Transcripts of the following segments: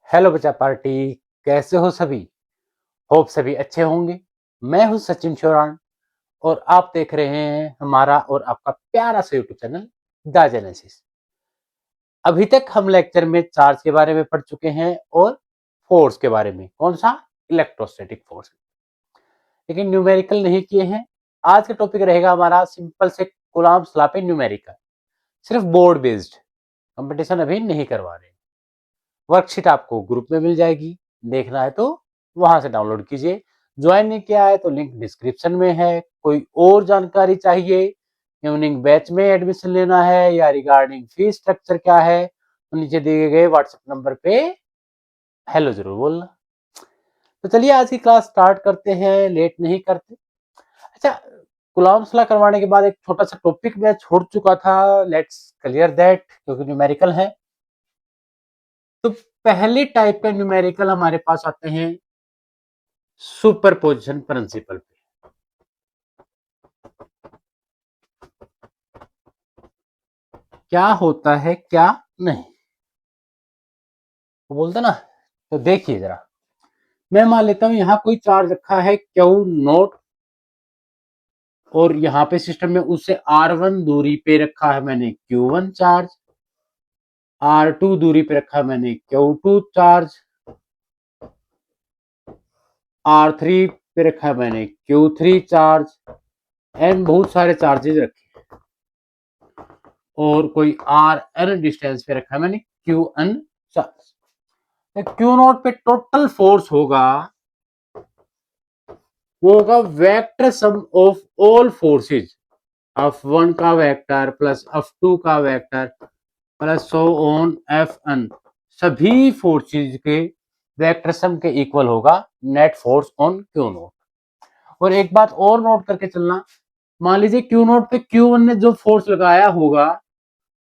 Hello बच्चा party. कैसे हो सभी? होप सभी अच्छे होंगे। मैं हूं सचिन चौरान और आप देख रहे हैं हमारा और आपका प्यारा सा यूट्यूब चैनल द जेनेसिस। अभी तक हम लेक्चर में चार्ज के बारे में पढ़ चुके हैं और फोर्स के बारे में। कौन सा? Electrostatic force. लेकिन न्यूमेरिकल नहीं किए हैं। आज का टॉपिक रहेगा हमारा सिंपल से कूलम्ब्स लॉ पे न्यूमेरिकल, सिर्फ बोर्ड बेस्ड। कंपटीशन अभी नहीं करवा रहे। वर्कशीट आपको ग्रुप में मिल जाएगी, देखना है तो वहां से डाउनलोड कीजिए। ज्वाइन नहीं किया है तो लिंक डिस्क्रिप्शन में है। कोई और जानकारी चाहिए, इवनिंग बैच में एडमिशन लेना है या रिगार्डिंग फीस स्ट्रक्चर क्या है, तो नीचे दिए गए व्हाट्सएप नंबर पे हेलो जरूर बोलना। तो चलिए आज की क्लास स्टार्ट करते हैं, लेट नहीं करते। अच्छा, कूलम्ब्स लॉ करवाने के बाद एक छोटा सा टॉपिक मैं छोड़ चुका था, लेट्स क्लियर दैट, क्योंकि न्यूमेरिकल है। तो पहले टाइप का न्यूमेरिकल हमारे पास आते हैं सुपरपोजिशन प्रिंसिपल पे। क्या होता है क्या नहीं, तो बोलते ना। तो देखिए जरा, मैं मान लेता हूं यहां कोई चार्ज रखा है क्यू नोट, और यहां पे सिस्टम में उससे R1 दूरी पे रखा है मैंने Q1 चार्ज, R2 दूरी पे रखा है मैंने Q2 चार्ज, R3 पे रखा है मैंने Q3 चार्ज, एंड बहुत सारे चार्जेस रखे, और कोई RN डिस्टेंस पे रखा है मैंने QN चार्ज। क्यू नोट पे टोटल फोर्स होगा, वो होगा vector sum of all forces. F1 का वेक्टर प्लस F2 का vector plus so on Fn, सभी फोर्सेज के वेक्टर सम के इक्वल होगा net force on Q note. और एक बात और नोट करके चलना, मान लीजिए क्यू नोट पे Q1 ने जो फोर्स लगाया होगा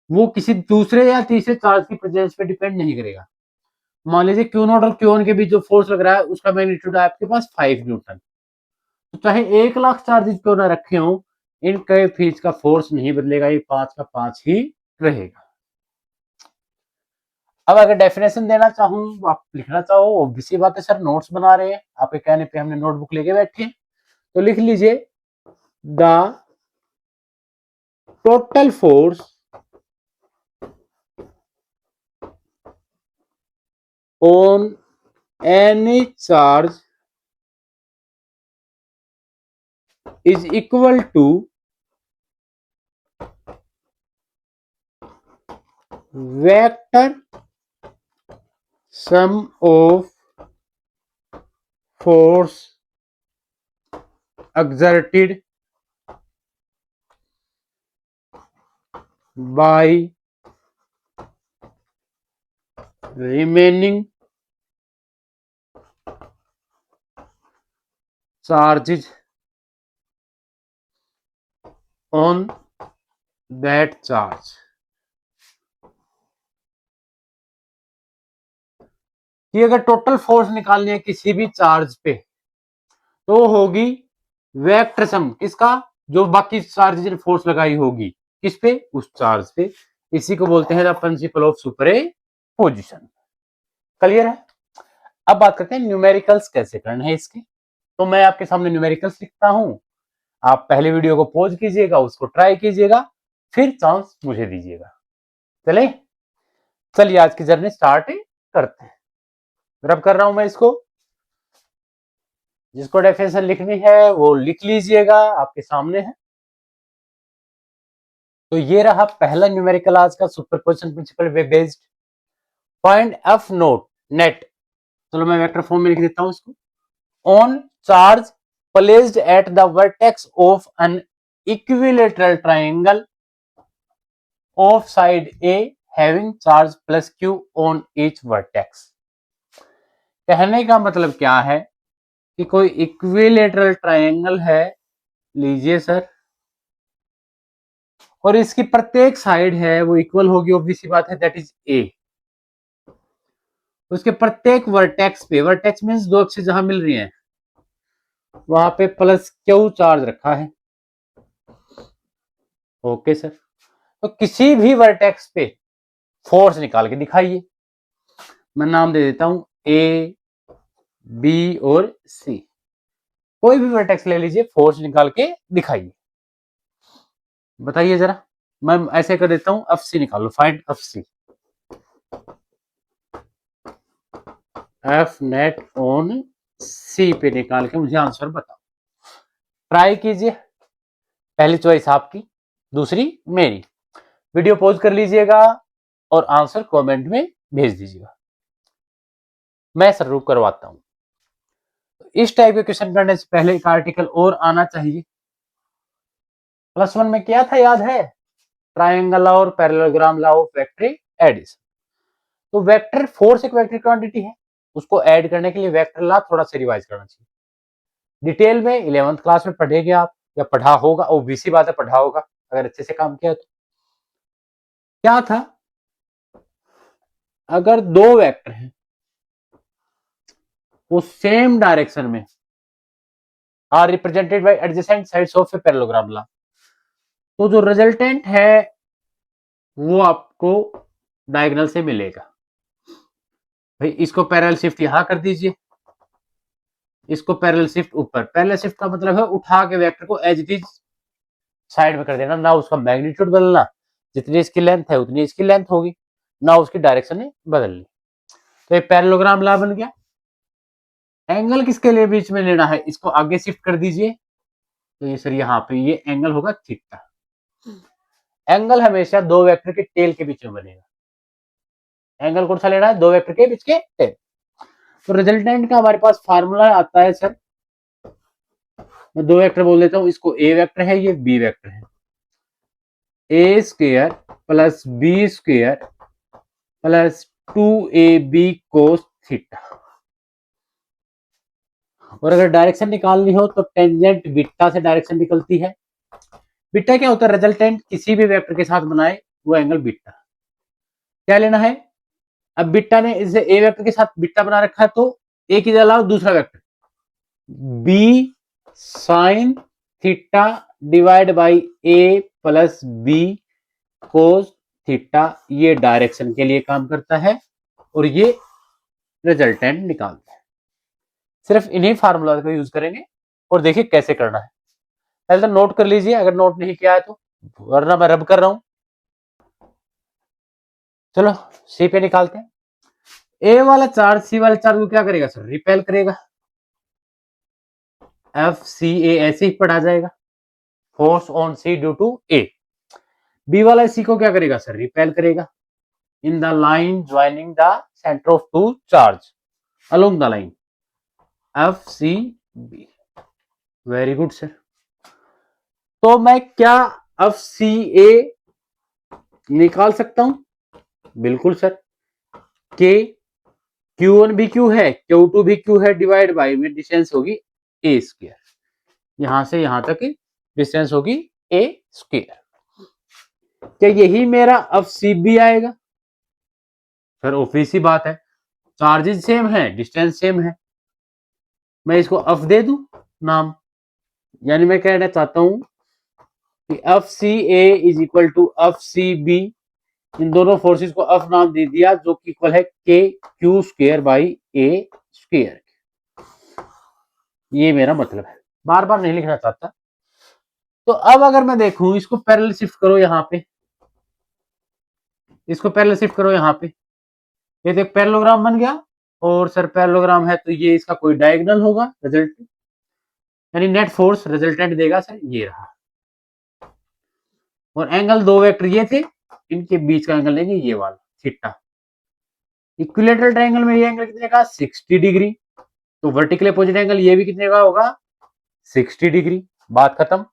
वो किसी दूसरे या तीसरे चार्ज की प्रेजेंस पे डिपेंड नहीं करेगा। मान लीजिए क्यू नोट और Q1 के बीच जो फोर्स लग रहा है उसका मैग्नीट्यूड है आपके पास 5 न्यूटन। तो चाहे 1 लाख चार्जेस क्यों ना रखे हो, इनके फीस का फोर्स नहीं बदलेगा, ये 5 का 5 ही रहेगा। अब अगर डेफिनेशन देना चाहूँ, आप लिखना चाहो, ऑब्वियसली बात है सर नोट्स बना रहे हैं, आपके कहने पे हमने नोटबुक लेके बैठे हैं, तो लिख लीजिए the total force on any charge is equal to vector sum of force exerted by remaining charges on that charge। कि अगर टोटल फोर्स निकालनी है किसी भी चार्ज पे तो होगी वेक्टर सम किसका, जो बाकी चार्जेस ने फोर्स लगाई होगी किस पे, उस चार्ज पे। इसी को बोलते हैं the principle of superposition. Clear है? अब बात करते हैं न्यूमेरिकल्स कैसे करना है इसके। तो मैं आपके सामने न्यूमेरिकल्स लिखता हूं, आप पहले वीडियो को पॉज कीजिएगा, उसको ट्राई कीजिएगा, फिर चांस मुझे दीजिएगा। चले, चलिए आज की जर्नी स्टार्ट करते हैं। रब कर रहा हूं मैं इसको, जिसको डेफिनेशन लिखनी है वो लिख लीजिएगा, आपके सामने है। तो ये रहा पहला न्यूमेरिकल आज का, superposition principle based. Find F note net, चलो मैं वेक्टर फॉर्म में लिख देता हूं इसको। On charge placed at the vertex of an equilateral triangle of side A having charge plus Q on each vertex. कहने का मतलब क्या है कि कोई इक्विलेटरल ट्राइंगल है, लीजिए सर, और इसकी प्रत्येक साइड है वो इक्वल होगी, ऑब्वियस सी बात है, दैट इज ए। उसके प्रत्येक वर्टेक्स पे, वर्टेक्स मींस दो अक्ष जहां मिल रही हैं, वहां पे प्लस क्यू चार्ज रखा है। ओके सर, तो किसी भी वर्टेक्स पे फोर्स निकाल के दिखाइए। मैं नाम दे देता हूं ए, बी और सी। कोई भी वर्टेक्स ले लीजिए, फोर्स निकाल के दिखाइए, बताइए जरा। मैं ऐसे कर देता हूं, एफ सी निकालो, find F C. F net on C पे निकाल के मुझे आंसर बताओ। ट्राई कीजिए, पहली चॉइस आपकी, दूसरी मेरी। वीडियो पॉज कर लीजिएगा और आंसर कमेंट में भेज दीजिएगा, मैं सर रूप करवाता हूं। इस टाइप के क्वेश्चन करने से पहले एक आर्टिकल और आना चाहिए। +1 में क्या था याद है? ट्रायंगल लॉ और parallelogram law of vector addition. तो वेक्टर फोर्स एक वेक्टर क्वांटिटी है, उसको ऐड करने के लिए वेक्टर लॉ थोड़ा सा रिवाइज करना चाहिए। डिटेल में 11th क्लास में पढ़ेंगे आप, या पढ़ा होगा, ओबीसी बात है, पढ़ा होगा अगर अच्छे से काम किया तो। क्या था? अगर दो वेक्टर हैं वो सेम डायरेक्शन में are represented by adjacent sides of a parallelogram law, तो जो रिजल्टेंट है वो आपको डायगोनल से मिलेगा। भाई इसको पैरेलल शिफ्ट यहां कर दीजिए, इसको पैरेलल शिफ्ट ऊपर। पैरेलल शिफ्ट का मतलब है उठा के वेक्टर को एज इट इज साइड में कर देना, ना उसका मैग्नीट्यूड बदलना, जितनी इसकी लेंथ है उतनी इसकी लेंथ होगी, ना उसकी डायरेक्शन बदलनी। तो ये पैरेललोग्राम लॉ बन गया। एंगल किसके लिए बीच में लेना है, इसको आगे शिफ्ट कर दीजिए, तो ये सर यहाँ पे ये एंगल होगा थीटा। एंगल हमेशा दो वेक्टर के टेल के बीच में बनेगा। एंगल कौन सा लेना है? दो वेक्टर के बीच के टेल। तो रिजल्टेंट का हमारे पास फार्मूला आता है सर, मैं दो वेक्टर बोल देता हूं, इसको ए वेक्टर है, ये बी वेक्टर है। A square plus B square plus 2ab cos theta. और अगर डायरेक्शन निकालनी हो तो टेंजेंट बीटा से डायरेक्शन निकलती है। बीटा क्या होता है? रिजल्टेंट किसी भी वेक्टर के साथ बनाए वो एंगल बीटा। क्या लेना है? अब बीटा ने इसे ए वेक्टर के साथ बीटा बना रखा है, तो ए के अलावा दूसरा vector B sine theta divide by A plus B cos theta, ये डायरेक्शन के लिए काम करता है और ये रिजल्टेंट निकालता है। सिर्फ इन्हीं फार्मूला को यूज करेंगे और देखिए कैसे करना है। पहले तो नोट कर लीजिए अगर नोट नहीं किया है तो, वरना मैं रब कर रहा हूं। चलो सी पे निकालते हैं। ए वाला चार्ज सी वाले चार्ज को क्या करेगा सर? रिपेल करेगा। एफ सी ए ऐसे ही पढ़ा जाएगा, force on C due to A. B वाला सी को क्या करेगा सर? रिपेल करेगा in the line joining the centre of two charge along the line F C B. Very good sir. तो मैं क्या एफ सी ए निकाल सकता हूं? बिल्कुल सर। के Q1 भी Q है, Q2 भी Q है, डिवाइड बाई में डिस्टेंस होगी ए स्क्वायर, यहां से यहां तक डिस्टेंस होगी ए स्क्वायर। क्या यही मेरा एफ सी बी आएगा? सर ऑब्वियस सी बात है, चार्जेस सेम है, डिस्टेंस सेम है, मैं इसको एफ दे दूं नाम। यानी मैं कहना चाहता हूं कि F C A is equal to F C B, इन दोनों फोर्सेस को एफ नाम दे दिया, जो कि इक्वल है के Q square by A square. ये मेरा मतलब है, बार बार नहीं लिखना चाहता। तो अब अगर मैं देखूं, इसको पैरेलल शिफ्ट करो यहाँ पे, इसको पैरेलल शिफ्ट करो यहाँ पे, ये तो एक पैरेललोग्राम बन गया। और सर पैरेललोग्राम है तो ये इसका कोई डायगोनल होगा, रिजल्ट यानी नेट फोर्स रिजल्टेंट देगा सर, ये रहा। और एंगल दो वेक्टर ये थे, इनके बीच का एंगल लेंगे ये वाला थीटा। इक्विलेटरल ट्रायंगल में ये एंगल कितने का? 60 डिग्री। तो वर्टिकल अपोजिट एंगल ये भी कितने का होगा? 60 डिग्री। बात खत्म।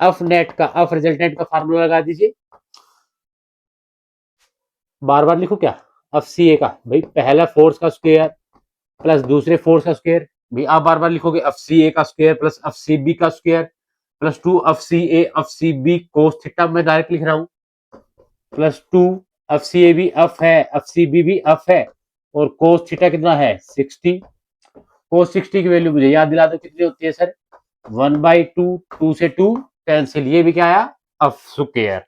एफ नेट का, एफ रिजल्टेंट का फार्मूला लगा दीजिए। बार बार लिखो क्या? एफ सी ए का, भाई पहला फोर्स का स्क्वायर प्लस दूसरे फोर्स का स्क्वायर, भाई आप बार बार लिखोगे एफ सी ए का square plus F C B का square plus 2 F C A F C B cos theta, मैं डायरेक्ट लिख रहा हूं, प्लस 2 एफ सी ए भी एफ है, एफ सी बी भी एफ है, और कोस थीटा कितना है? 60। कोस 60 की वैल्यू मुझे याद दिला दो कितनी होती है सर? 1/2, 2 से 2 कैंसिल, ये भी क्या आया? F square.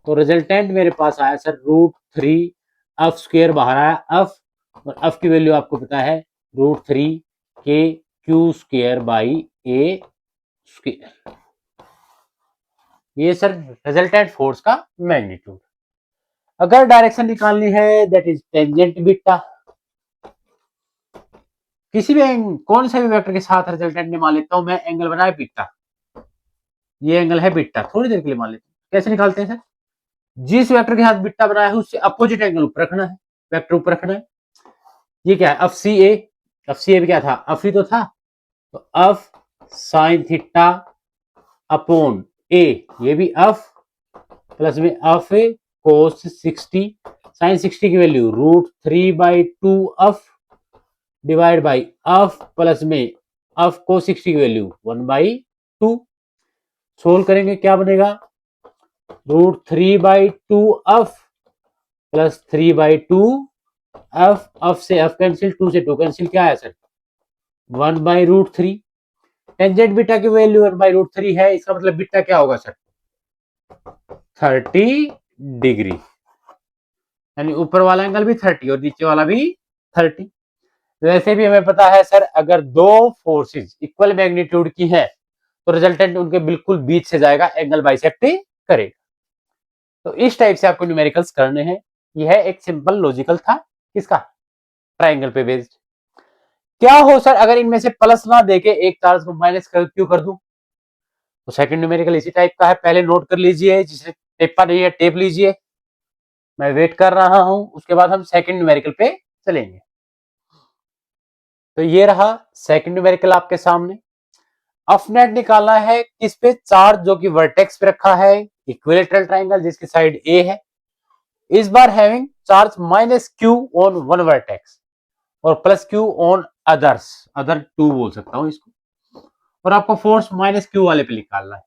तो रिजल्टेंट मेरे पास आया सर √3 एफ स्क्वायर बाहर आया एफ, और एफ की वैल्यू आपको पता है √3 के Q square by A square. ये सर रिजल्टेंट फोर्स का मैग्नीट्यूड। अगर डायरेक्शन निकालनी है दैट इज टेंजेंट बीटा, किसी भी कौन से भी वेक्टर के साथ रिजल्टेंट में मान लेता हूं मैं एंगल बनाए बीटा, ये एंगल है बीटा, थोड़ी देर के लिए मान लेते हैं। कैसे निकालते हैं सर, जिस वेक्टर के साथ बीटा बनाया है उससे अपोजिट एंगल ऊपर रखना है, वेक्टर ऊपर रखना है। ये क्या है, F C A, F C ए भी क्या था, एफ ही तो था, तो एफ साइन थीटा अपॉन ए, ये भी एफ प्लस में एफ कोस 60, साइन 60 की value √3/2 F divide by F plus में एफ कोस 60 की वैल्यू 1/2। सोल्व करेंगे क्या बनेगा, √3/2 एफ प्लस 3/2 एफ, एफ से एफ कैंसिल, 2 से 2 कैंसिल, क्या है सर 1/√3। टेंजेंट बीटा की वैल्यू 1/√3 है, इसका मतलब बीटा क्या होगा सर 30 डिग्री, यानी ऊपर वाला एंगल भी 30 और नीचे वाला भी 30। वैसे भी हमें पता है सर अगर दो फोर्सेस इक्वल मैग्नीट्यूड की हैं तो रिजल्टेंट उनके बिल्कुल बीच से जाएगा, एंगल बाइसेक्ट करेगा। तो इस टाइप से आपको न्यूमेरिकल्स करने हैं। यह एक सिंपल लॉजिकल था किसका, ट्राइंगल पे बेस्ड। क्या हो सर अगर इनमें से प्लस ना देके एक चार्ज को माइनस क्यों कर दूं, तो सेकंड न्यूमेरिकल इसी टाइप का है, पहले नोट कर लीजिए, जिसने टेपा नहीं है टेप लीजिए, मैं वेट कर रहा हूं, उसके बाद हम सेकंड न्यूमेरिकल पे चलेंगे। तो ये रहा सेकंड न्यूमेरिकल आपके सामने। एफ नेट निकालना है किस पे, चार्ज जो कि वर्टेक्स पे रखा है, इक्विलेटरल ट्राइंगल जिसकी साइड ए है, इस बार having charge -q on one vertex और +q ऑन अदर्स, अदर 2 बोल सकता हूं इसको, और आपको फोर्स -q वाले पे निकालना है।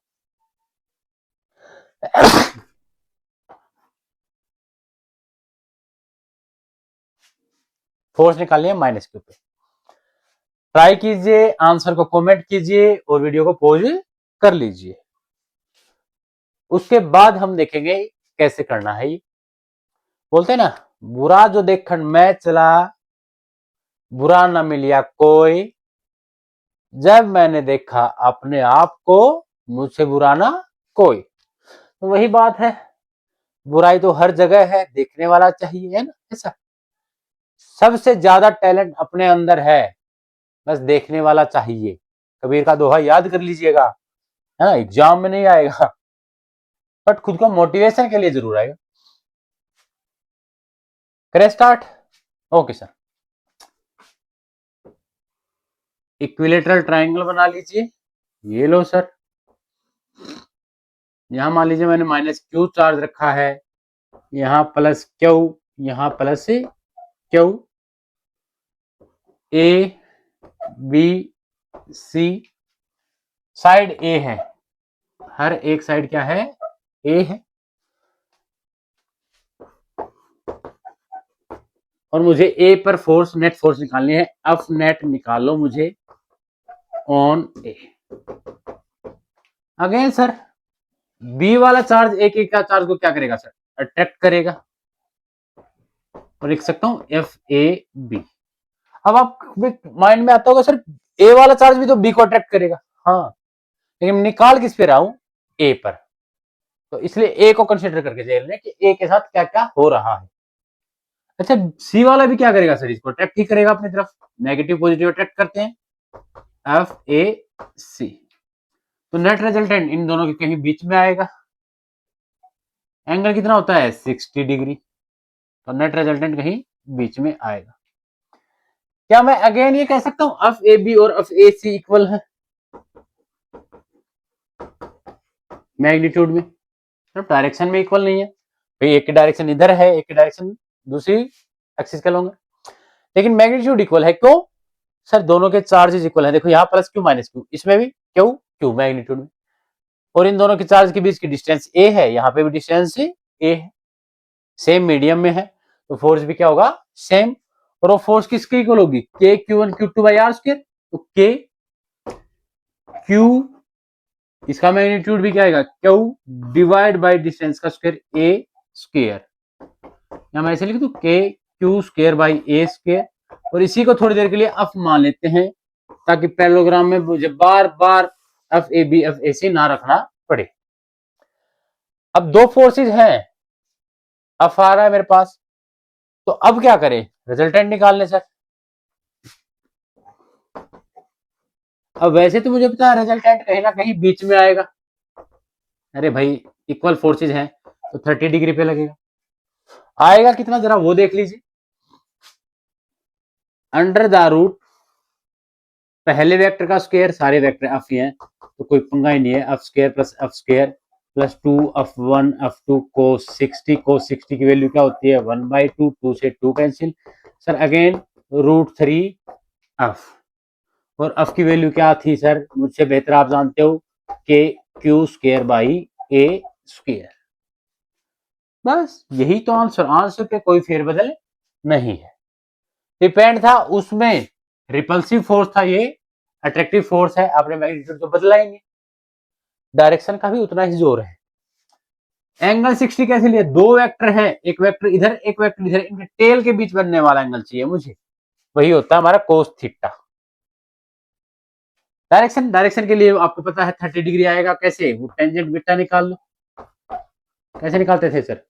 फोर्स निकालनी है -q पे। ट्राई कीजिए, आंसर को कमेंट कीजिए और वीडियो को पॉज कर लीजिए। उसके बाद हम देखेंगे कैसे करना है। ये बोलते हैं ना, बुरा जो देखन मैं चला, बुरा न मिलिया कोई, जब मैंने देखा अपने आप को, मुझसे बुरा ना कोई। तो वही बात है, बुराई तो हर जगह है, देखने वाला चाहिए, है ना ऐसा। सबसे ज्यादा टैलेंट अपने अंदर है, बस देखने वाला चाहिए। कबीर का दोहा याद कर लीजिएगा, है ना, एग्जाम में नहीं आएगा बट खुद को मोटिवेशन के लिए जरूर आएगा। करें start, okay sir. Equilateral triangle बना लीजिए, ये लो सर, यहां मान लीजिए मैंने -q चार्ज रखा है, यहां +q, यहां +q, A B C, side A है, हर एक साइड क्या है, ए है, और मुझे ए पर फोर्स, नेट फोर्स निकालनी है। एफ नेट निकालो मुझे on A. Again sir B वाला चार्ज ए के का चार्ज को क्या करेगा सर, अट्रैक्ट करेगा, और लिख सकता हूं एफ ए बी। अब आप माइंड में आता होगा सर ए वाला चार्ज भी तो बी को अट्रैक्ट करेगा, हाँ, लेकिन निकाल किस पे रहा हूं, ए पर, तो इसलिए ए को कंसिडर करके चल रहे हैं कि ए के साथ क्या क्या हो रहा है। अच्छा सी वाला भी क्या करेगा सर, इसको अट्रैक्ट ही करेगा अपनी तरफ, नेगेटिव पॉजिटिव अट्रैक्ट करते हैं, एफ ए सी। तो नेट रिजल्टेंट इन दोनों के कहीं बीच में आएगा, एंगल कितना होता है 60 डिग्री, तो नेट रिजल्टेंट कहीं बीच में आएगा। क्या मैं अगेन ये कह सकता हूं एफ ए बी और एफ ए सी इक्वल है मैग्नीट्यूड में, तो डायरेक्शन में इक्वल नहीं है भाई, एक की डायरेक्शन इधर है, एक की डायरेक्शन दूसरी एक्सिस का लूंगा, लेकिन मैग्नीट्यूड इक्वल है। क्यों सर, दोनों के चार्जेस इक्वल है, देखो यहाँ +q -q, इसमें भी q मैग्नीट्यूड में, और इन दोनों के चार्ज के बीच की डिस्टेंस a है, यहाँ पे भी डिस्टेंस a है, सेम मीडियम में है, तो फोर्स भी क्या होगा सेम, और वो फोर्स किसके इक्वल होगी, k q1 q2/r², तो k q, इसका मैग्नीट्यूड भी क्या आएगा q डिवाइड बाय डिस्टेंस का स्क्वायर a स्क्वायर, या मैं ऐसे लिख दूं के Q square by A square, और इसी को थोड़ी देर के लिए एफ मान लेते हैं ताकि पैरेललोग्राम में मुझे बार बार एफ ए सी ना रखना पड़े। अब दो फोर्सेज हैं, एफ आ रहा है मेरे पास, तो अब क्या करें, रिजल्टेंट निकालने सर। अब वैसे तो मुझे पता है रिजल्टेंट कहीं ना कहीं बीच में आएगा, अरे भाई इक्वल फोर्सेज हैं तो 30 डिग्री पे लगेगा, आएगा कितना जरा वो देख लीजिए। अंडर द रूट पहले वेक्टर का स्क्वायर, सारे वेक्टर एफ ही हैं तो कोई पंगा ही नहीं है, F square plus 2 f1 f2 cos 60 की वैल्यू क्या होती है 1/2, 2 से 2 कैंसिल सर, अगेन √3 f, और f की वैल्यू क्या थी सर, मुझसे बेहतर आप जानते हो के Q square by A square. बस यही तो आंसर, आंसर पे कोई फेरबदल नहीं है। डिपेंड था उसमें रिपल्सिव फोर्स था, ये अट्रैक्टिव फोर्स है, आपने मैग्नीट्यूड तो बदला ही नहीं, डायरेक्शन का भी उतना ही जोर है। एंगल 60 कैसे लिया, दो वेक्टर है, एक वेक्टर इधर एक वेक्टर इधर, इनके टेल के बीच बनने वाला एंगल चाहिए मुझे, वही होता है हमारा कोस थीटा। डायरेक्शन के लिए आपको पता है 30 डिग्री आएगा, कैसे, वो टेंजेंट बीटा निकाल लो। कैसे निकालते थे सर,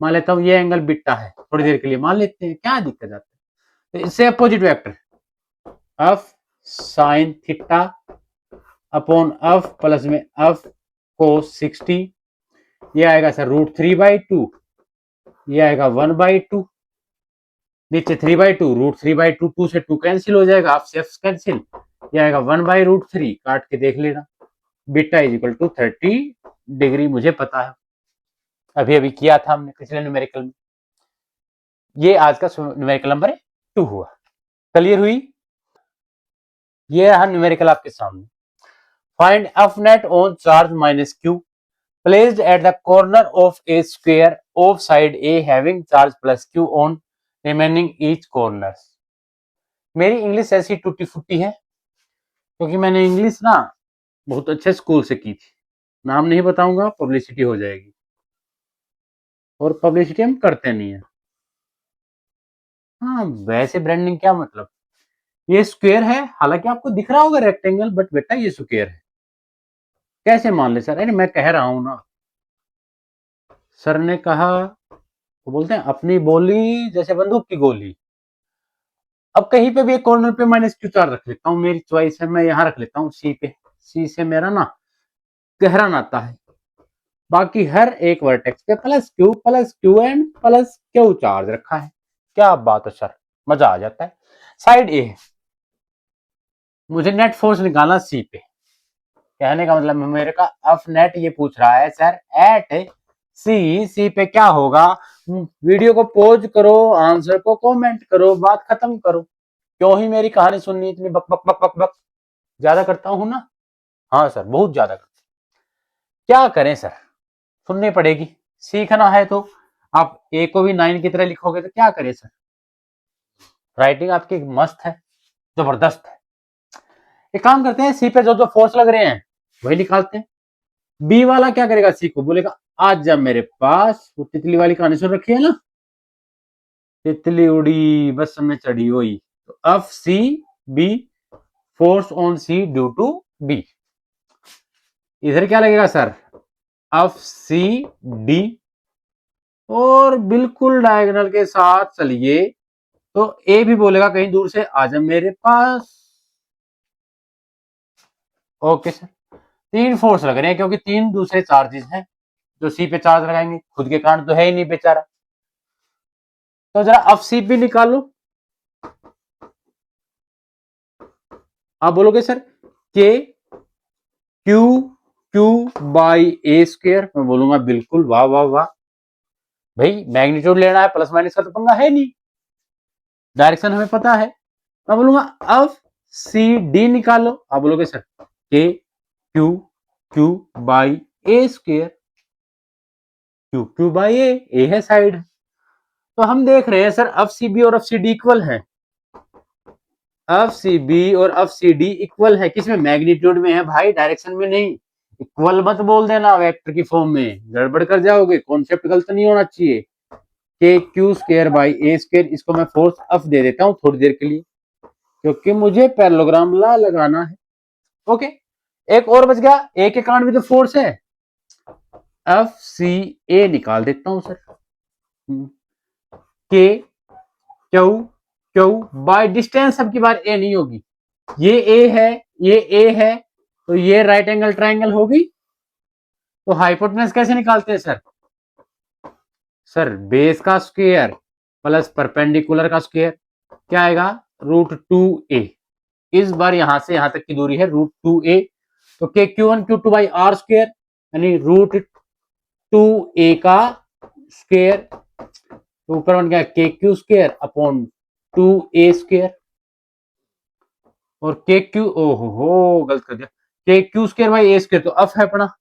मान लेता हूं ये एंगल बीटा है, थोड़ी देर के लिए मान लेते हैं, क्या दिक्कत आती है, तो इससे opposite vector F sine theta upon F plus में एफ कोस 60, ये आएगा सर √3/2, ये आएगा 1/2, नीचे 3/2, √3/2, 2 से 2 कैंसिल हो जाएगा, आप से कैंसिल, ये आएगा 1/√3, काट के देख लेना, beta is equal to 30 degree, मुझे पता है, अभी अभी किया था हमने पिछले न्यूमेरिकल में। ये आज का न्यूमेरिकल नंबर 2 हुआ, क्लियर हुई। ये रहा न्यूमेरिकल आपके सामने, find F net on charge minus Q placed at the corner of a square of side A having charge plus Q on remaining each corners। मेरी इंग्लिश ऐसी टूटी फूटी है क्योंकि मैंने इंग्लिश ना बहुत अच्छे स्कूल से की थी, नाम नहीं बताऊंगा पब्लिसिटी हो जाएगी, और पब्लिसिटी हम करते नहीं है। हाँ वैसे ब्रांडिंग क्या मतलब, ये स्क्वायर है, हालांकि आपको दिख रहा होगा रेक्टेंगल, बट बेटा ये स्क्वायर है, कैसे मान ले सर, अरे मैं कह रहा हूं ना, सर ने कहा, वो बोलते हैं अपनी बोली जैसे बंदूक की गोली। अब कहीं पे भी एक कॉर्नर पे -q चार्ज रख लेता हूँ, मेरी चॉइस है, मैं यहाँ रख लेता हूँ सी पे, सी से मेरा ना गहरा नाता है, बाकी हर एक वर्टेक्स पे plus Q and plus Q charge रखा है, क्या बात है सर, मजा आ जाता है। साइड ए मुझे नेट फोर्स निकालना सी पे, कहने का मतलब मेरे का एफ नेट ये पूछ रहा है सर एट सी पे क्या होगा, वीडियो को पॉज करो, आंसर को कमेंट करो, बात खत्म करो, क्यों ही मेरी कहानी सुननी इतनी बक बक बक बक बक, ज्यादा करता हूं ना, हाँ सर बहुत ज्यादा करता, क्या करें सर, सुननी पड़ेगी, सीखना है तो आप ए को भी 9 की तरह लिखोगे तो क्या करें सर, राइटिंग आपकी मस्त है, जबरदस्त है। एक काम करते हैं, सी पे जो जो फोर्स लग रहे हैं वही निकालते हैं, बी वाला क्या करेगा, सी को बोलेगा आज जब मेरे पास, वो तितली वाली कहानी सुन रखी है ना, तितली उड़ी बस में चढ़ी हुई, तो F C B force on C due to B, इधर क्या लगेगा सर एफ सी डी, और बिल्कुल डायगोनल के साथ चलिए तो ए भी बोलेगा कहीं दूर से आ जा मेरे पास, ओके सर, तीन फोर्स लग रहे हैं क्योंकि तीन दूसरे चार्जेस हैं जो सी पे चार्ज लगाएंगे, खुद के कारण तो है ही नहीं बेचारा, तो जरा एफ सी भी निकालो, आप बोलोगे सर के Q Q by A square, मैं बोलूंगा बिल्कुल, वाह वाह वाह, भाई मैग्नीट्यूड लेना है, प्लस माइनस का तो पंगा है नहीं, डायरेक्शन हमें पता है, मैं बोलूंगा एफ सी डी निकालो, आप बोलोगे सर के Q Q by A square, Q Q by A है साइड, तो हम देख रहे हैं सर एफ सी बी और एफ सी डी इक्वल है, एफ सी बी और एफ सी डी इक्वल है, किसमें, मैग्नीट्यूड में है भाई, डायरेक्शन में नहीं, इक्वल मत बोल देना वेक्टर की फॉर्म में, गड़बड़ कर जाओगे, कॉन्सेप्ट गलत नहीं होना चाहिए, के Q square by A square, इसको मैं फोर्स एफ दे देता हूं थोड़ी देर के लिए, क्योंकि मुझे पैरेललोग्राम ला लगाना है। ओके, एक और बच गया, ए के कारण भी तो फोर्स है, एफ सी ए निकाल देता हूं सर, के क्यू क्यू बाय डिस्टेंस, सबकी बार ए नहीं होगी, ये ए है, ये ए है, तो ये राइट एंगल ट्राइंगल होगी। तो हाइपोटेनस कैसे निकालते हैं सर? सर बेस का स्क्वायर प्लस परपेंडिकुलर का स्क्वायर, क्या आएगा? √2a। इस बार यहां से यहां तक की दूरी है √2a, तो के Q1 Q2 by are square, यानी √2a का स्क्वायर, तो ऊपर बन गया के Q square upon 2a square, और के क्यू, ओहो गलत कर दिया, के Q square by A square, तो एफ है अपना,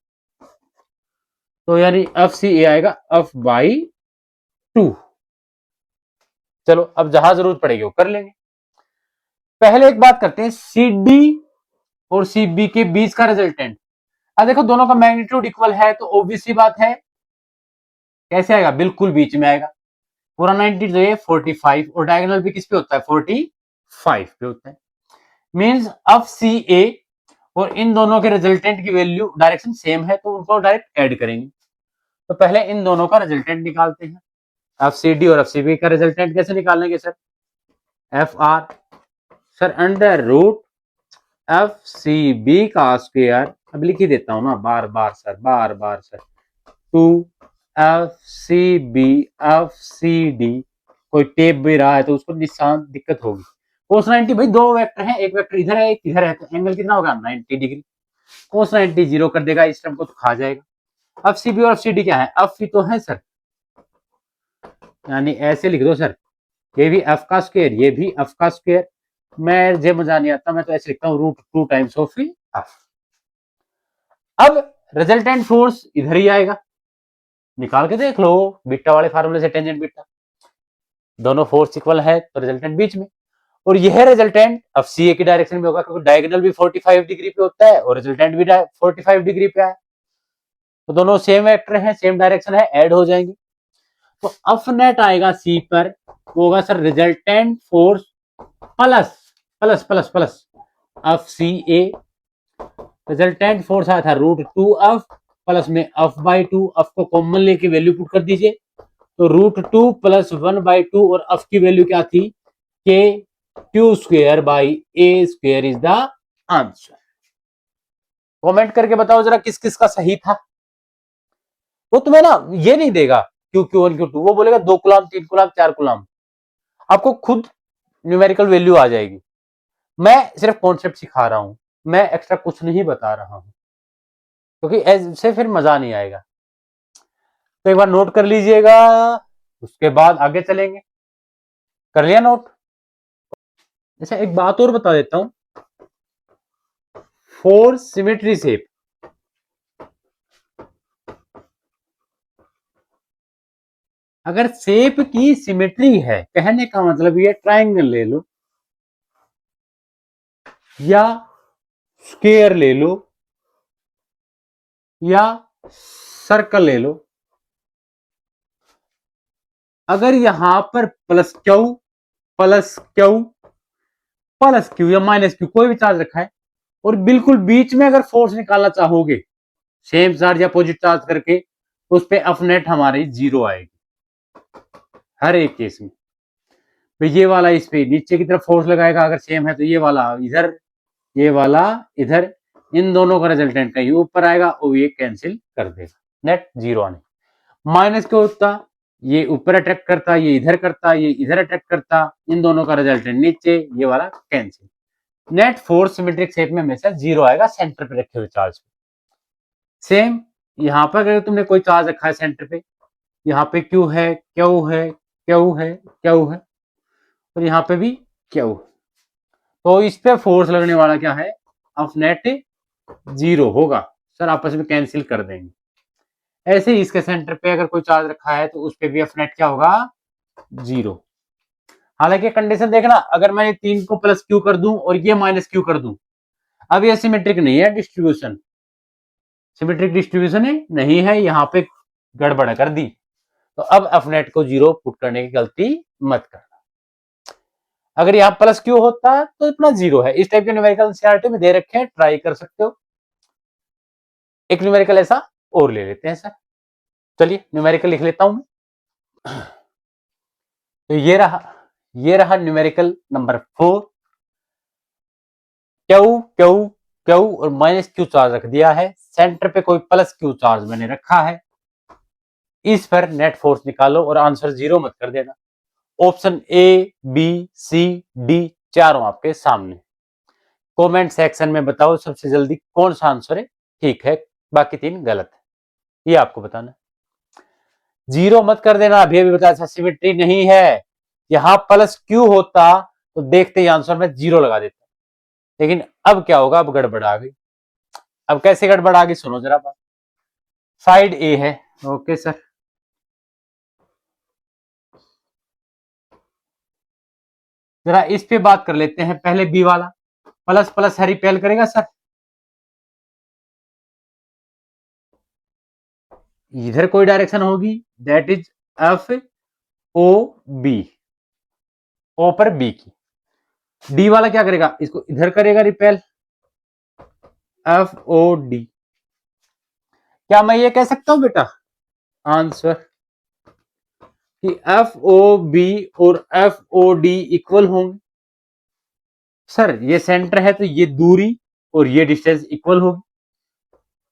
तो यानी एफ सी ए आएगा एफ बाई 2। चलो अब जहां जरूरत पड़ेगी वो कर लेंगे। पहले एक बात करते हैं, सी डी और सी बी के बीच का रिजल्टेंट। अब देखो दोनों का मैग्नीट्यूड इक्वल है, तो ऑब्वियस सी बात है कैसे आएगा, बिल्कुल बीच में आएगा। पूरा 90 जो है 45, और डायगोनल भी किस पे होता है? 45 पे होता है। मींस एफ सी ए और इन दोनों के रिजल्टेंट की वैल्यू डायरेक्शन सेम है, तो उनको डायरेक्ट ऐड करेंगे। तो पहले इन दोनों का रिजल्टेंट निकालते हैं। एफ सी डी और एफ सी बी का रिजल्टेंट कैसे निकालेंगे sir? F R sir under root F C B का स्क्वायर, अब लिख ही देता हूं ना बार बार सर, बार बार sir, 2 F C B F C D. कोई टेप भी रहा है तो उसको निशान दिक्कत होगी। कोस 90 भाई दो वेक्टर हैं, एक वेक्टर इधर है एक इधर है, तो एंगल कितना होगा? 90 डिग्री। कोस 90 जीरो कर देगा, इस टर्म को तो खा जाएगा। एफ सी बी और एफ सी डी क्या है? एफ ही तो है सर, यानी ऐसे लिख दो सर, ये भी एफ का स्क्वायर, ये भी एफ का स्क्वायर। मैं जे मजा नहीं आता, मैं तो ऐसे लिखता हूँ √2 टाइम्स ऑफ एफ। अब रिजल्टेंट फोर्स इधर ही आएगा, निकाल के देख लो बीटा वाले फार्मूले से, टेंजेंट बीटा, दोनों फोर्स इक्वल है तो रिजल्टेंट बीच में, और यह रिजल्टेंट अब सी ए की डायरेक्शन में होगा, क्योंकि डायगोनल भी 45 डिग्री पे होता है और रिजल्टेंट भी 45 डिग्री पे है, तो दोनों सेम वेक्टर हैं, सेम डायरेक्शन है, ऐड हो जाएंगे। तो एफ नेट आएगा सी पर, होगा sir resultant force plus plus plus plus F C A, resultant force आया था √2f प्लस में f/2, f को कॉमन लेके वैल्यू पुट कर दीजिए, तो √2 प्लस 1/2, और f की वैल्यू क्या थी? के Q square by A square is the answer. Comment करके बताओ जरा किस किस का सही था। वो तुम्हें ना ये नहीं देगा Q1 Q2, वो बोलेगा 2 कूलम 3 कूलम 4 कूलम, आपको खुद न्यूमेरिकल वैल्यू आ जाएगी। मैं सिर्फ कॉन्सेप्ट सिखा रहा हूं, मैं एक्स्ट्रा कुछ नहीं बता रहा हूं, क्योंकि ऐसे फिर मजा नहीं आएगा। तो एक बार नोट कर लीजिएगा, उसके बाद आगे चलेंगे। कर लिया नोट? अच्छा एक बात और बता देता हूं, फोर सिमेट्री शेप, अगर शेप की सिमेट्री है, कहने का मतलब ये ट्रायंगल ले लो या स्क्वायर ले लो या सर्कल ले लो, अगर यहां पर प्लस क्यू या माइनस क्यू कोई भी चार्ज रखा है, और बिल्कुल बीच में अगर फोर्स निकालना चाहोगे सेम चार्ज या पॉजिटिव चार्ज करके, तो उस पर एफ नेट हमारी 0 आएगी हर एक केस में। तो ये वाला इस पे नीचे की तरफ फोर्स लगाएगा अगर सेम है, तो ये वाला इधर, ये वाला इधर, इन दोनों का रिजल्टेंट कहीं ऊपर आएगा और ये कैंसिल कर देगा, नेट 0 आने। माइनस क्या होता, ये ऊपर अट्रैक्ट करता, ये इधर करता, ये इधर अट्रैक्ट करता, इन दोनों का रिजल्टेंट नीचे, ये वाला cancel. Net force symmetric shape में हमेशा 0 आएगा सेंटर पे रखे हुए चार्ज पे। सेम यहां पर अगर तुमने कोई चार्ज रखा है सेंटर पे, यहाँ पे क्यू है, क्यू है, क्यू है, क्यू है, और यहाँ पे भी क्यू, तो इस पे फोर्स लगने वाला क्या है? ऑफ नेट 0 होगा सर, आपस में कैंसिल कर देंगे। ऐसे ही इसके सेंटर पे अगर कोई चार्ज रखा है तो उस पे भी एफ नेट क्या होगा? 0। हालांकि कंडीशन देखना, अगर मैं 3 को प्लस क्यू कर दूं और ये माइनस क्यू कर दूं, अब ये सिमेट्रिक नहीं है डिस्ट्रीब्यूशन, सिमेट्रिक डिस्ट्रीब्यूशन है नहीं है, यहाँ पे गड़बड़ कर दी, तो अब एफ नेट को 0 पुट करने की गलती मत करना। अगर यहाँ प्लस क्यू होता तो इतना 0 है। इस टाइप के न्यूमेरिकल एनसीईआरटी में दे रखे हैं, ट्राई कर सकते हो। एक न्यूमेरिकल ऐसा और ले लेते हैं सर। चलिए न्यूमेरिकल लिख लेता हूं। तो ये रहा numerical number 4। Q Q Q और माइनस क्यू चार्ज रख दिया है, सेंटर पे कोई प्लस क्यू चार्ज मैंने रखा है। इस पर नेट फोर्स निकालो और आंसर 0 मत कर देना। Option A B C D चारों आपके सामने। कमेंट सेक्शन में बताओ सबसे जल्दी कौन सा आंसर है ठीक है, बाकी 3 गलत है, ये आपको बताना। 0 मत कर देना, अभी अभी बताया था सिमेट्री नहीं है। यहां प्लस क्यू होता तो देखते ही आंसर में 0 लगा देता, लेकिन अब क्या होगा, अब गड़बड़ आ गई। अब कैसे गड़बड़ आ गई सुनो जरा बात। साइड ए है, ओके सर। जरा इस पे बात कर लेते हैं पहले। बी वाला प्लस प्लस है, रिपेल करेगा सर। इधर कोई डायरेक्शन होगी, that is F O B, O पर बी की। डी वाला क्या करेगा, इसको इधर करेगा रिपेल, एफ ओ डी। क्या मैं ये कह सकता हूं बेटा आंसर कि एफ ओ बी और एफ ओ डी इक्वल होंगे? सर ये सेंटर है तो ये दूरी और ये डिस्टेंस इक्वल होगी।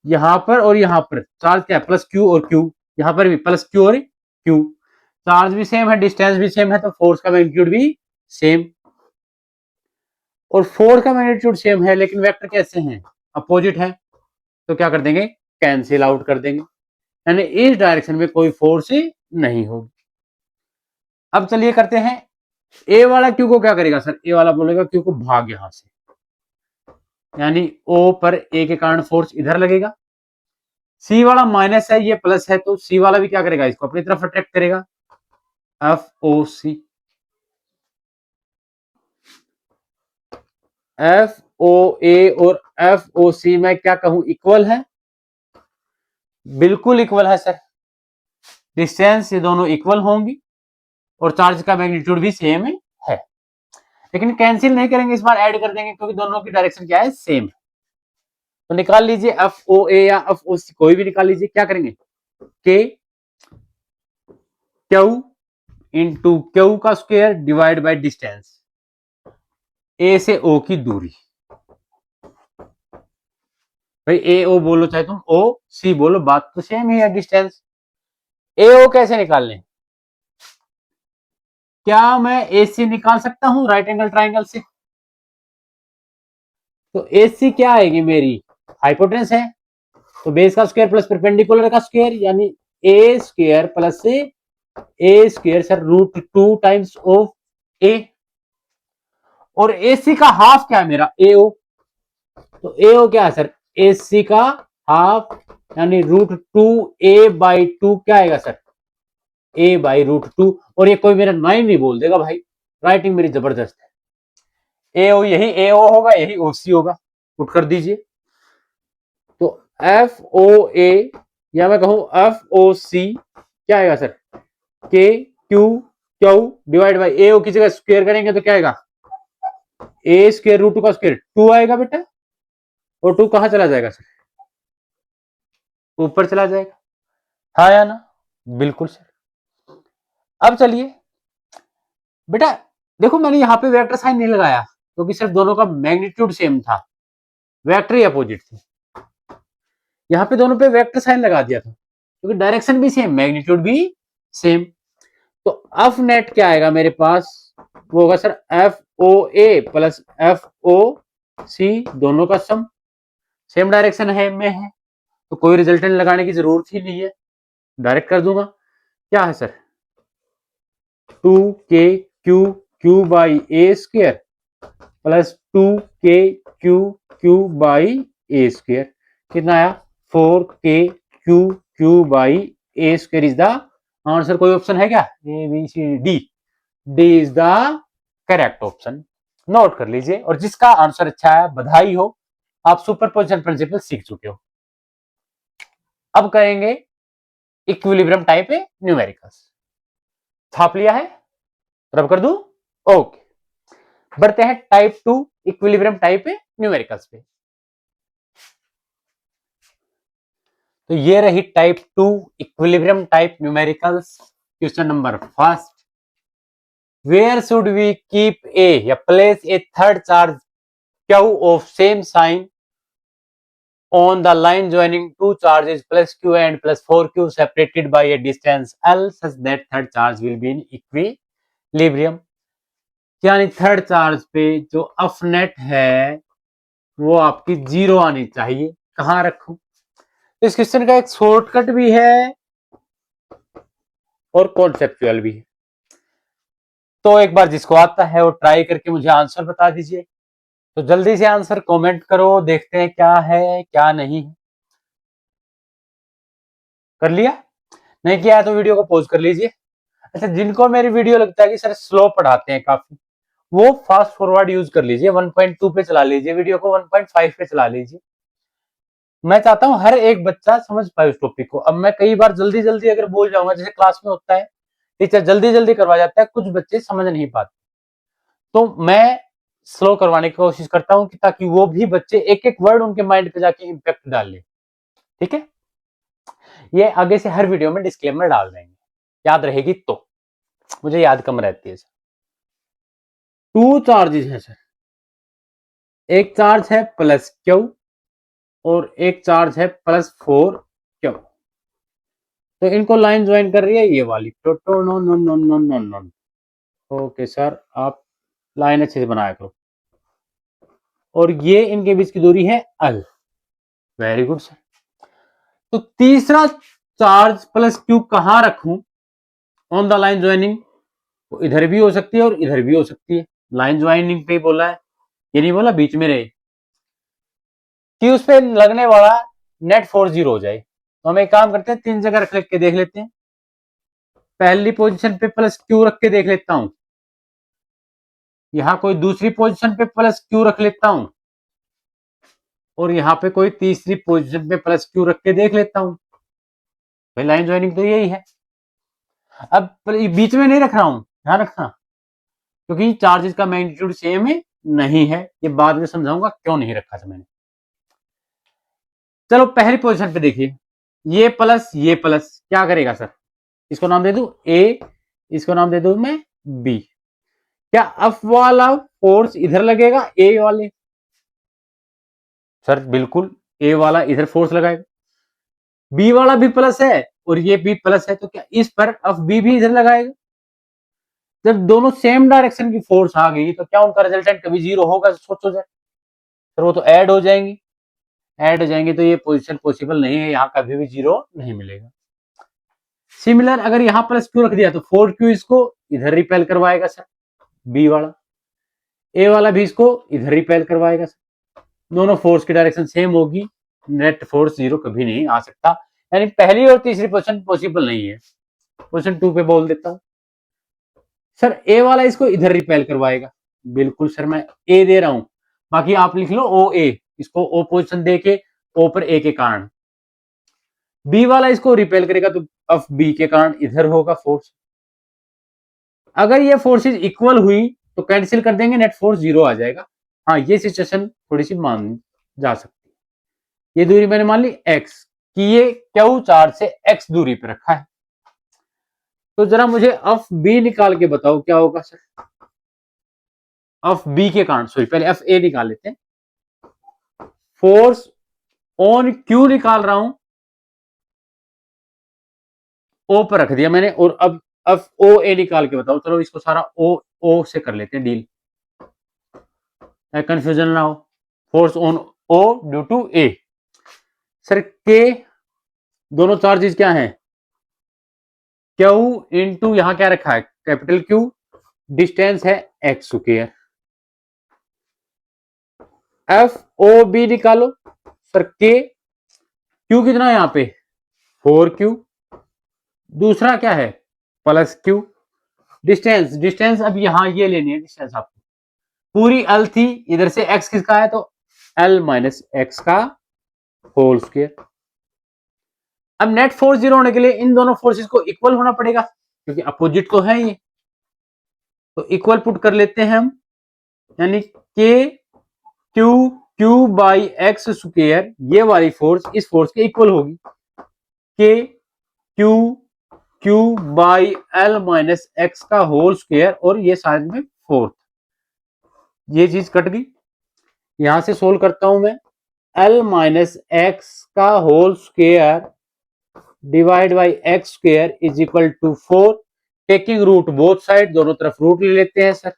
यहां पर और यहां पर चार्ज क्या है, प्लस क्यू और क्यू। यहां पर भी प्लस क्यू और क्यू, चार्ज भी सेम है, डिस्टेंस भी सेम है, तो फोर्स का मैग्नीट्यूड भी सेम। और फोर्स का मैग्नीट्यूड सेम है लेकिन वेक्टर कैसे हैं, अपोजिट है, तो क्या कर देंगे, कैंसिल आउट कर देंगे, यानी इस डायरेक्शन में कोई फोर्स नहीं होगी। अब चलिए करते हैं, ए वाला क्यू को क्या करेगा सर, ए वाला बोलेगा क्यू को भाग यहां से, यानी ओ पर ए के कारण फोर्स इधर लगेगा। सी वाला माइनस है, ये प्लस है, तो सी वाला भी क्या करेगा, इसको अपनी तरफ अट्रैक्ट करेगा, एफ ओ सी। एफ ओ ए और एफ ओ सी मैं क्या कहूं, इक्वल है, बिल्कुल इक्वल है सर। डिस्टेंस ये दोनों इक्वल होंगी और चार्ज का मैग्नीट्यूड भी सेम है, लेकिन कैंसिल नहीं करेंगे, इस बार ऐड कर देंगे क्योंकि दोनों की डायरेक्शन क्या है, सेम। तो निकाल लीजिए एफ ओ ए या एफ ओ सी, कोई भी निकाल लीजिए। क्या करेंगे, के क्यू इंटू क्यू का स्क्वायर डिवाइड बाय डिस्टेंस, ए से ओ की दूरी। भाई ए ओ बोलो चाहे तुम ओ सी बोलो, बात तो सेम ही है, डिस्टेंस। ए ओ कैसे निकालने, क्या मैं ए सी निकाल सकता हूं राइट एंगल ट्राइंगल से? तो ए सी क्या आएगी मेरी, हाइपोटेनस है, तो बेस का स्क्वायर प्लस परपेंडिकुलर का स्क्वायर, यानी A square plus A square sir root 2 times of A. और ए सी का हाफ क्या है मेरा, ए ओ, तो ए ओ क्या है सर, ए सी का हाफ, यानी रूट 2 ए बाई 2 क्या आएगा सर, ए बाई रूट 2। और ये कोई मेरा 9 नहीं बोल देगा भाई, राइटिंग मेरी जबरदस्त है। ए ओ यही ए ओ होगा, यही ओ सी होगा, पुट कर दीजिए। तो एफ ओ ए या मैं कहूं एफ ओ सी क्या आएगा सर, के क्यू क्यू डिवाइड बाई ए ओ की जगह स्क्वायर करेंगे तो क्या आएगा, ए स्क्वायर रूट 2 का स्क्वायर 2 आएगा बेटा, और 2 कहां चला जाएगा सर, ऊपर चला जाएगा, हाँ या ना, बिल्कुल सर। अब चलिए बेटा, देखो मैंने यहां पे वेक्टर साइन नहीं लगाया क्योंकि सिर्फ दोनों का मैग्नीट्यूड सेम था, वेक्टर ही अपोजिट थे। यहां पे दोनों पे वेक्टर साइन लगा दिया था क्योंकि डायरेक्शन भी सेम, मैग्नीट्यूड भी सेम। तो एफ नेट क्या आएगा मेरे पास, वो होगा सर एफ ओ ए प्लस एफ ओ सी, दोनों का सम, सेम डायरेक्शन है में है, तो कोई रिजल्टेंट लगाने की जरूरत ही नहीं है, डायरेक्ट कर दूंगा। क्या है sir, 2k q Q by A square plus 2k q Q by A square, कितना आया 4k q Q by A square is the answer. कोई ऑप्शन है क्या, A B C D, D is the correct option, note कर लीजिए। और जिसका answer अच्छा है बधाई हो, आप सुपरपोजिशन प्रिंसिपल सीख चुके हो। अब करेंगे इक्विलिब्रियम टाइप है न्यूमेरिकल्स। छाप लिया है? रब कर दूं? ओके, बढ़ते हैं टाइप 2 इक्विलिब्रियम टाइप है न्यूमेरिकल्स पे। तो ये रही type 2 equilibrium type numericals. Question number first, where should we keep A या place a third charge Q of same sign on the line joining two charges plus Q and plus 4Q separated by a distance L such that third charge will be in equilibrium। यानी third charge पे जो of net है वो आपकी zero आनी चाहिए। कहां रखूं? इस क्वेश्चन का एक शॉर्टकट भी है और कॉन्सेप्चुअल भी है, तो एक बार जिसको आता है वो ट्राई करके मुझे आंसर बता दीजिए। तो जल्दी से आंसर कमेंट करो, देखते हैं क्या है क्या नहीं है। कर लिया? नहीं किया है तो वीडियो को पॉज कर लीजिए। अच्छा, जिनको मेरी वीडियो लगता है कि सर स्लो पढ़ाते हैं काफी, वो फास्ट फॉरवर्ड यूज कर लीजिए, 1.2 पे चला लीजिए वीडियो को, 1.5 पे चला लीजिए। मैं चाहता हूं हर एक बच्चा समझ पाए उस टॉपिक को। अब मैं कई बार जल्दी जल्दी अगर बोल जाऊंगा, जैसे क्लास में होता है टीचर जल्दी जल्दी करवा जाता है, कुछ बच्चे समझ नहीं पाते, तो मैं स्लो करवाने की कोशिश करता हूं कि ताकि वो भी बच्चे एक एक वर्ड उनके माइंड पे जाके इंपैक्ट डाल ले। ठीक है, ये आगे से हर वीडियो में डिस्क्लेमर डाल देंगे, याद रहेगी तो। मुझे याद कम रहती है सर। टू चार्जेस है सर, एक चार्ज है प्लस क्यू और एक चार्ज है प्लस 4Q। तो इनको लाइन ज्वाइन कर रही है ये वाली, तो no no no no no no. Okay sir, आप लाइन अच्छे से बनाया करो। और ये इनके बीच की दूरी है L। Very good sir. तो तीसरा चार्ज प्लस Q कहां रखूं ऑन द लाइन ज्वाइनिंग? वो इधर भी हो सकती है और इधर भी हो सकती है। लाइन ज्वाइनिंग पे बोला है, ये नहीं बोला बीच में रहे कि उस पर लगने वाला नेट फोर्स जीरो हो जाए। तो हम एक काम करते हैं, तीन जगह रख के देख लेते हैं। पहली पोजीशन पे प्लस क्यू रख के देख लेता हूं, यहां कोई दूसरी पोजीशन पे प्लस क्यू रख लेता हूं, और यहां पे कोई तीसरी पोजीशन पे प्लस क्यू रख के देख लेता हूं। भाई लाइन ज्वाइनिंग तो यही है। अब बीच में नहीं रख रहा हूं, ध्यान रखना, क्योंकि चार्जेस का मैग्नीट्यूड सेम है नहीं है, ये बाद में समझाऊंगा क्यों नहीं रखा था मैंने। चलो पहली पोजीशन पे देखिए, ये प्लस क्या करेगा सर? इसको नाम दे दूं ए, इसको नाम दे दूं मैं बी। क्या अफ वाला फोर्स इधर लगेगा ए वाले? सर बिल्कुल, ए वाला इधर फोर्स लगाएगा। बी वाला भी प्लस है और ये भी प्लस है, तो क्या इस पर अफ बी भी इधर लगाएगा? जब दोनों सेम डायरेक्शन की फोर्स आ गई तो क्या उनका रिजल्टेंट कभी जीरो होगा? सोचो सर, फिर वो तो ऐड हो जाएंगी, ऐड हो जाएंगे तो ये पोजीशन पॉसिबल नहीं है, यहाँ कभी भी जीरो नहीं मिलेगा। सिमिलर अगर यहाँ प्लस क्यू रख दिया तो 4Q इसको इधर रिपेल करवाएगा सर, बी वाला। ए वाला भी इसको इधर रिपेल करवाएगा सर। दोनों फोर्स की डायरेक्शन सेम होगी, नेट फोर्स जीरो कभी नहीं आ सकता। यानी पहली और तीसरी पोजीशन पॉसिबल नहीं है। पोजीशन 2 पे बोल देता हूं सर, ए वाला इसको इधर रिपेल करवाएगा। बिल्कुल सर, मैं ए दे रहा हूं, बाकी आप लिख लो ओ ए, इसको ओ पोजीशन देके ओ पर ए के कारण। बी वाला इसको रिपेल करेगा तो अफ बी के कारण इधर होगा फोर्स। अगर ये फोर्सेज इक्वल हुई तो कैंसिल कर देंगे, नेट फोर्स जीरो आ जाएगा। हाँ, ये सिचुएशन थोड़ी सी मान जा सकती है। ये दूरी मैंने मान ली x, कि ये क्यू चार्ज से x दूरी पे रखा है। तो जरा मुझे अफ बी निकाल के बताओ क्या होगा सर? अफ बी के कारण, सॉरी पहले एफ ए निकाल लेते हैं। फोर्स ऑन क्यू निकाल रहा हूं, ओ पर रख दिया मैंने, और अब एफ ओ ए निकाल के बताओ। चलो इसको सारा ओ ओ से कर लेते हैं डील, कंफ्यूजन ना हो। Force on O due to A. Sir के दोनों चार्जेस क्या हैं? क्यू इंटू यहां क्या रखा है कैपिटल क्यू, डिस्टेंस है x square. F O B निकालो सर, के क्यू कितना है यहां पे 4Q, दूसरा क्या है प्लस क्यू। डिस्टेंस, डिस्टेंस अब यहां ये लेनी है डिस्टेंस आपको, पूरी L थी, इधर से x किसका है तो L माइनस एक्स का होल स्क्वायर। अब नेट फोर्स जीरो होने के लिए इन दोनों फोर्सेस को इक्वल होना पड़ेगा, क्योंकि अपोजिट तो है ये। तो इक्वल पुट कर लेते हैं हम, यानी के Q Q by x square, ये वाली फोर्स इस फोर्स के इक्वल होगी, के Q Q by L minus x का होल स्क्वायर, और ये साइड में फोर्थ, ये चीज कट गई। यहां से सोल्व करता हूं मैं, एल माइनस एक्स का whole square divide by x square is equal to 4, taking root both side, दोनों तरफ रूट ले लेते हैं सर।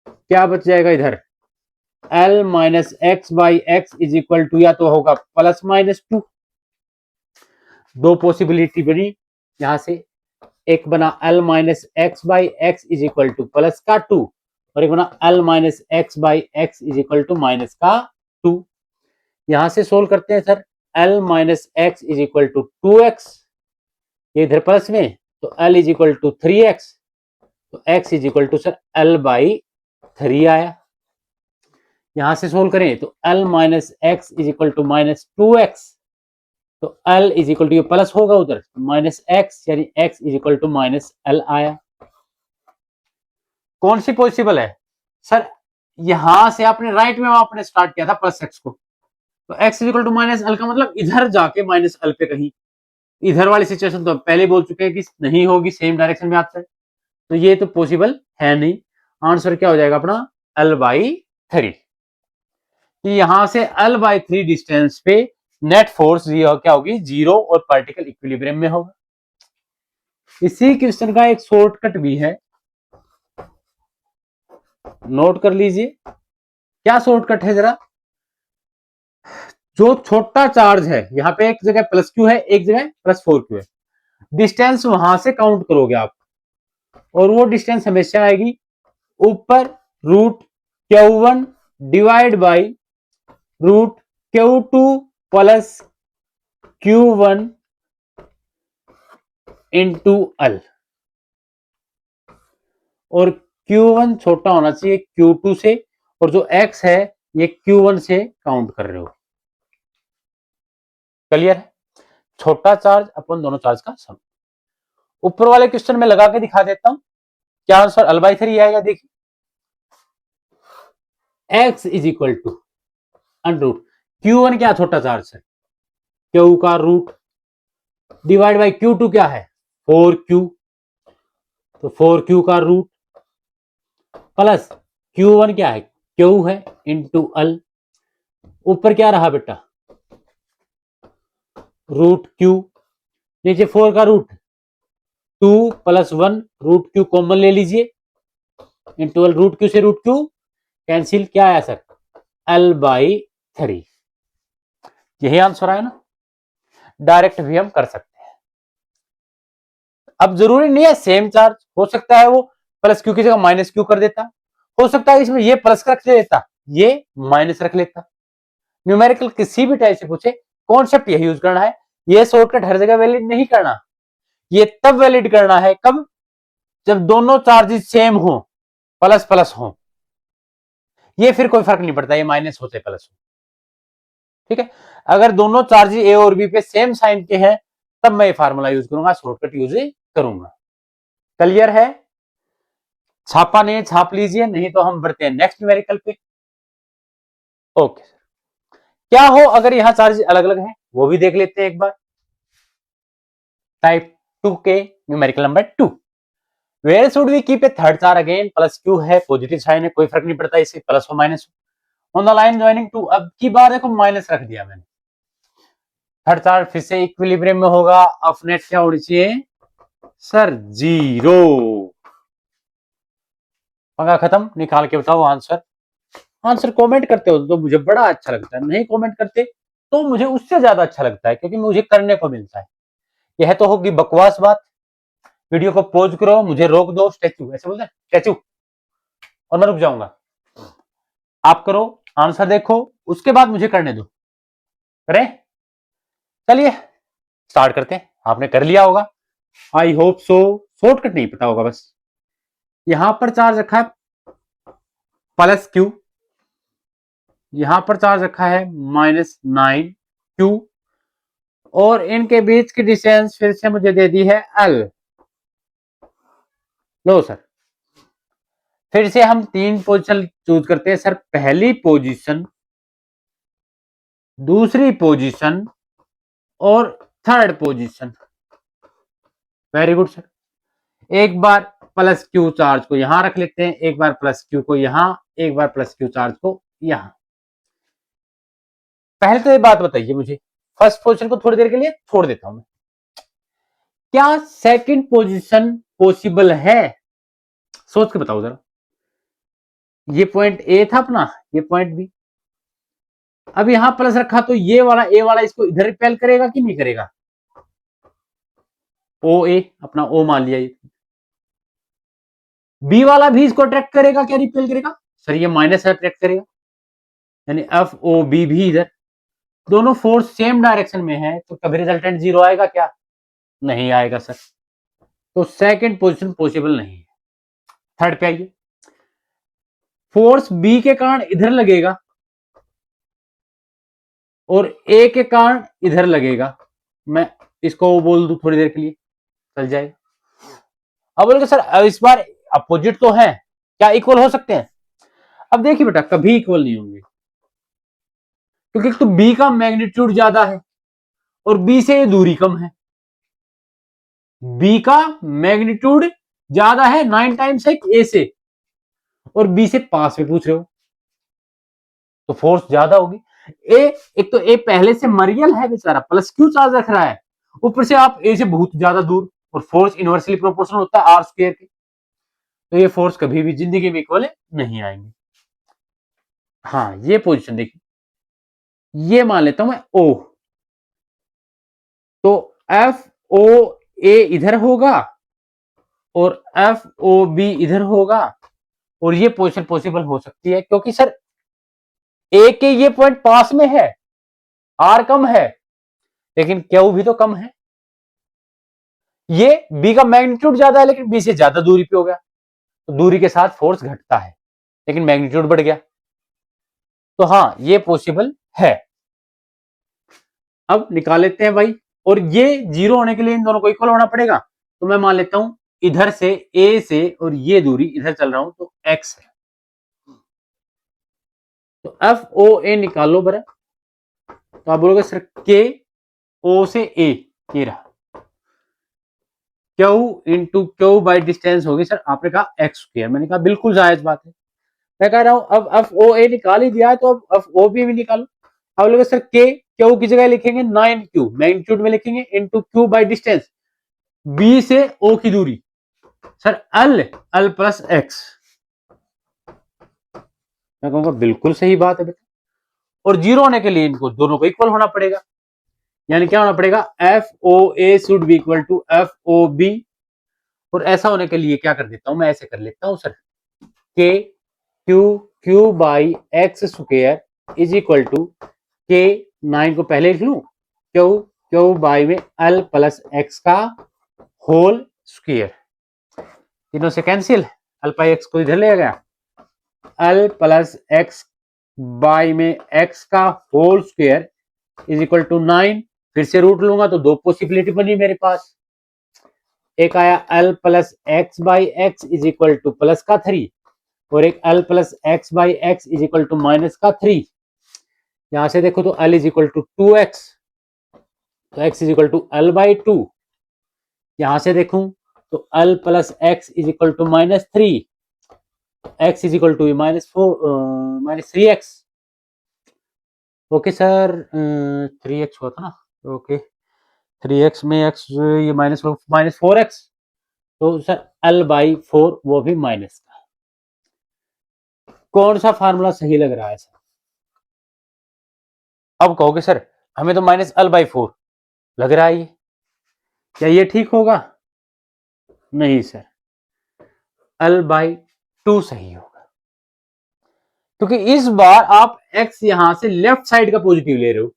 क्या बच जाएगा इधर, L minus x by x is equal to, या तो होगा प्लस माइनस 2, दो पॉसिबिलिटी बनी यहां से, एक बना L minus x by x is equal to plus का 2, और एक बना L minus x by x is equal to minus का 2। यहां से सोल्व करते हैं sir, L minus x is equal to 2x, ये इधर प्लस में, तो L is equal to 3x, तो x is equal to sir L by 3 आया। यहां से सोल्व करें तो L minus x is equal to minus 2x, तो L इज इक्वल टू, ये प्लस होगा उधर माइनस एक्स, यानी x is equal to minus L आया। कौन सी पॉसिबल है सर, यहां से आपने राइट में आपने स्टार्ट किया था प्लस x को, तो x is equal to minus L का मतलब इधर जाके माइनस L पे कहीं, इधर वाली सिचुएशन तो पहले बोल चुके हैं कि नहीं होगी, सेम डायरेक्शन में आता है, तो ये तो पॉसिबल है नहीं। आंसर क्या हो जाएगा अपना, L बाई 3। यहां से L बाई 3 डिस्टेंस पे नेट फोर्स क्या होगी, जीरो, और पार्टिकल इक्विलिब्रियम में होगा। इसी क्वेश्चन का एक शॉर्टकट भी है, नोट कर लीजिए। क्या शॉर्टकट है जरा, जो छोटा चार्ज है, यहां पे एक जगह प्लस क्यू है, एक जगह प्लस 4q है, डिस्टेंस वहां से काउंट करोगे आप, और वो डिस्टेंस हमेशा आएगी ऊपर root Q1 divide by root Q2 plus Q1 into L, और Q1 छोटा होना चाहिए Q2 से, और जो X है ये Q1 से काउंट कर रहे हो। क्लियर है, छोटा चार्ज अपन दोनों चार्ज का सम। ऊपर वाले क्वेश्चन में लगा के दिखा देता हूं, क्या आंसर L बाई 3 आएगा, देखिए X is equal to under root Q1 क्या छोटा चार्ज है, Q का रूट डिवाइड बाई Q2 क्या है 4Q, तो 4Q का रूट प्लस Q1 क्या है, Q है इंटू L, ऊपर क्या रहा बेटा रूट Q, नीचे 4 का root 2 plus 1 root Q common ले लीजिए, इंटू L, रूट Q से रूट Q कैंसिल, क्या आया सर L बाई 3, यही आंसर आया ना। डायरेक्ट भी हम कर सकते हैं, अब जरूरी नहीं है सेम चार्ज, हो सकता है वो प्लस क्यू की जगह माइनस क्यू कर देता, हो सकता है इसमें ये प्लस रख लेता, ये माइनस रख लेता। न्यूमेरिकल किसी भी टाइप से पूछे, कॉन्सेप्ट यही यूज करना है, ये शॉर्टकट हर जगह वैलिड नहीं करना, ये तब वैलिड करना है कब, जब दोनों चार्जेस सेम हो, प्लस प्लस हो, ये फिर कोई फर्क नहीं पड़ता, ये माइनस होते प्लस हो, ठीक है। अगर दोनों चार्जेस ए और बी पे सेम साइन के हैं, तब मैं ये फार्मूला यूज करूंगा, शॉर्टकट यूज करूंगा। क्लियर है, छापा नहीं छाप लीजिए, नहीं तो हम बढ़ते हैं नेक्स्ट न्यूमेरिकल पे। ओके, क्या हो अगर यहां चार्जेस अलग अलग हैं, वो भी देख लेते हैं एक बार। टाइप 2 के numerical number 2, where should we keep a third charge, again plus Q है, पॉजिटिव साइन है, कोई फर्क नहीं पड़ता इसे प्लस हो माइनस हो, on the line joining two, अब की बार देखो माइनस रख दिया मैंने, थर्ड चार्ज फिर से इक्विलिब्रियम में होगा, ऑफ नेट क्या होनी चाहिए सर जीरो। पंगा खत्म, निकाल के बताओ आंसर। आंसर कमेंट करते हो तो मुझे बड़ा अच्छा लगता है, नहीं कमेंट करते तो मुझे उससे ज्यादा अच्छा लगता है, क्योंकि मुझे करने को मिलता है। यह तो होगी बकवास बात, वीडियो को पॉज करो, मुझे रोक दो, स्टैचू ऐसे बोलते हैं स्टैचू, और मैं रुक जाऊंगा, आप करो आंसर देखो, उसके बाद मुझे करने दो, करें। चलिए स्टार्ट करते हैं, आपने कर लिया होगा आई होप सो, शॉर्टकट नहीं पता होगा बस। यहां पर चार्ज रखा है प्लस क्यू, यहां पर चार्ज रखा है -9Q, और इनके बीच की डिस्टेंस फिर से मुझे दे दी है L। लो सर, फिर से हम 3 पोजीशन चूज करते हैं सर। पहली पोजीशन, दूसरी पोजीशन और third position. Very good sir. एक बार प्लस क्यू चार्ज को यहां रख लेते हैं, एक बार प्लस क्यू को यहां, एक बार प्लस क्यू चार्ज को यहां। पहले तो ये बात बताइए मुझे, फर्स्ट पोजीशन को थोड़ी देर के लिए छोड़ देता हूं मैं, क्या सेकंड पोजीशन पॉसिबल है? सोच के बताओ जरा। ये पॉइंट ए था अपना, ये पॉइंट बी। अब यहां प्लस रखा तो ये वाला ए वाला इसको इधर रिपेल करेगा कि नहीं करेगा? ओ ए, अपना ओ मान लिया। ये बी वाला भी इसको अट्रैक्ट करेगा क्या रिपेल करेगा? सर ये माइनस अट्रैक्ट करेगा, यानी एफ ओ बी भी इधर। दोनों फोर्स सेम डायरेक्शन में है तो कभी रिजल्टेंट जीरो आएगा क्या? नहीं आएगा सर। तो सेकंड पोजीशन पॉसिबल नहीं है। थर्ड पे आइए, फोर्स बी के कारण इधर लगेगा और ए के कारण इधर लगेगा। मैं इसको बोल दूं थोड़ी देर के लिए, चल जाएगा। अब बोलोगे सर इस बार अपोजिट तो है, क्या इक्वल हो सकते हैं? अब देखिए बेटा, कभी इक्वल नहीं होंगे, क्योंकि तो बी का मैग्नीट्यूड ज्यादा है और बी से ये दूरी कम है। बी का मैग्नीट्यूड ज्यादा है 9 टाइम्स है ए से, और बी से पास में पूछ रहे हो तो फोर्स ज्यादा होगी। ए, एक तो ए पहले से मरियल है बेचारा, प्लस क्यू चार्ज रख रहा है, ऊपर से आप ए से बहुत ज्यादा दूर, और फोर्स इनवर्सली प्रोपोर्शनल होता है आर स्क्वायर के, तो ये फोर्स कभी भी जिंदगी में इक्वल नहीं आएंगे। हाँ, ये पोजीशन देखिए, ये मान लेता हूं मैं ओ, तो एफ ओ ए इधर होगा और एफ ओ बी इधर होगा, और ये पोजीशन पॉसिबल हो सकती है क्योंकि सर ए के ये पॉइंट पास में है, आर कम है लेकिन क्यू भी तो कम है। ये बी का मैग्नीट्यूड ज्यादा है लेकिन बी से ज्यादा दूरी पे हो गया, तो दूरी के साथ फोर्स घटता है लेकिन मैग्नीट्यूड बढ़ गया। तो हाँ, ये पॉसिबल है। अब निकाल लेते हैं भाई, और ये जीरो होने के लिए इन दोनों को इक्वल होना पड़ेगा, तो मैं मान लेता हूं इधर से ए से और ये दूरी इधर चल रहा हूं तो एक्स है, तो एफ ओ ए निकालो बरा। तो आप बोलोगे सर के ओ से ए, ये रहा, Q into Q by distance होगी सर, आपने कहा एक्स स्क्वायर, मैंने कहा बिल्कुल जायज बात है। मैं कह रहा हूं अब एफ ओ ए निकाल ही दिया है तो अब एफ ओ बी भी निकालो। अब लोग सर के क्यू की जगह लिखेंगे 9 क्यू, मैग्नीट्यूड में लिखेंगे into Q by distance, B से ओ की दूरी sir L, L plus x. मैं कहूंगा बिल्कुल सही बात है बेटा, और जीरो होने के लिए इनको दोनों को इक्वल होना पड़ेगा, यानी क्या होना पड़ेगा, F O A should be equal to F O B. और ऐसा होने के लिए क्या कर देता हूं मैं, ऐसे कर लेता हूं सर, के Q Q by x square is equal to K, 9 को पहले लिख लू, क्यू क्यू बाई में एल प्लस एक्स का होल स्क्वायर, तीनों से कैंसिल, एल पाई एक्स को इधर ले गया, एल प्लस एक्स बाई में एक्स का whole square is equal to 9। फिर से रूट लूंगा तो दो पॉसिबिलिटी बनी मेरे पास, एक आया L plus x by x is equal to plus का 3, और एक L plus x by x is equal to minus का 3। यहां से देखो तो L is equal to 2x, तो x is equal to L by 2। यहां से देखूं तो L plus x is equal to -3, x is equal to -3x। Okay sir, 3x हुआ था ना, ओके 3x में x, ये -4x, तो सर एल बाई 4 वो भी माइनस का। कौन सा फार्मूला सही लग रहा है सर? अब कहोगे सर हमें तो -l/4 लग रहा है, ये क्या ये ठीक होगा? नहीं सर, l/2 सही होगा, क्योंकि इस बार आप x यहां से लेफ्ट साइड का पॉजिटिव ले रहे हो,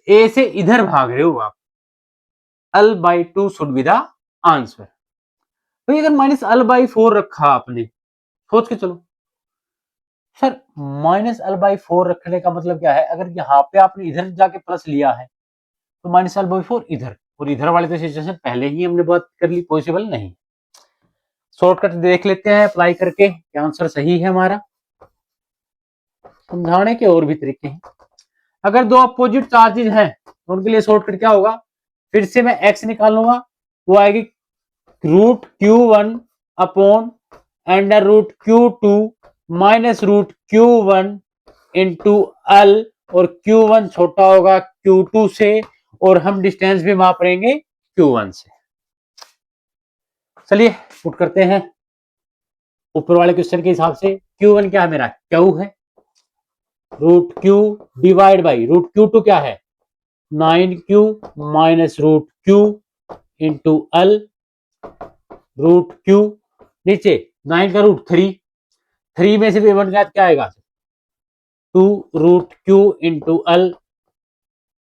a से इधर भाग रहे हो आप, l/2 should be the answer. भाई अगर -l/4 रखा आपने, सोच के चलो सर, -l/4 रखने का मतलब क्या है, अगर यहां पे आपने इधर जाके प्लस लिया है तो -L/4 इधर, और इधर वाले तो सिचुएशन पहले ही हमने बात कर ली, पॉसिबल नहीं। शॉर्टकट देख लेते हैं अप्लाई करके क्या आंसर सही है हमारा। समझाने के और भी तरीके हैं। अगर दो अपोजिट चार्जेज हैं तो उनके लिए शॉर्टकट क्या होगा, फिर से मैं x निकालूंगा, वो आएगी √Q1 upon √Q2 minus √Q1 into L, और Q1 छोटा होगा Q2 से, और हम डिस्टेंस भी माप लेंगे Q1 से। चलिए पुट करते हैं ऊपर वाले क्वेश्चन के हिसाब से। Q1 क्या है मेरा, Q है, √Q डिवाइड बाई √Q2 क्या है 9Q minus √Q into L, √Q नीचे 9 का रूट 3 में से भी 1 का क्या आएगा 2 √Q इंटू L,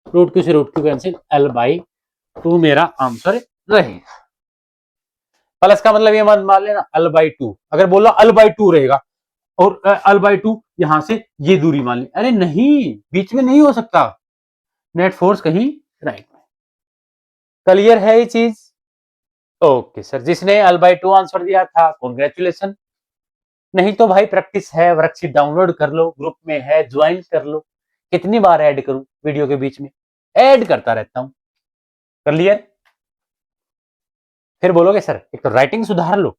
√Q से √Q कैंसिल, L/2 मेरा आंसर रहेगा। प्लस का मतलब ये मान लेना L/2, अगर बोला L/2 रहेगा और L/2 यहां से ये दूरी मान ली, अरे नहीं, बीच में नहीं हो सकता, नेट फोर्स कहीं राइट में। क्लियर है ये चीज? ओके सर, जिसने L/2 आंसर दिया था कॉन्ग्रेचुलेशन, नहीं तो भाई प्रैक्टिस है, वर्कशीट डाउनलोड कर लो, ग्रुप में है ज्वाइन कर लो। कितनी बार ऐड करूं वीडियो के बीच में, ऐड करता रहता हूं। क्लियर? फिर बोलोगे सर एक तो राइटिंग सुधार लो,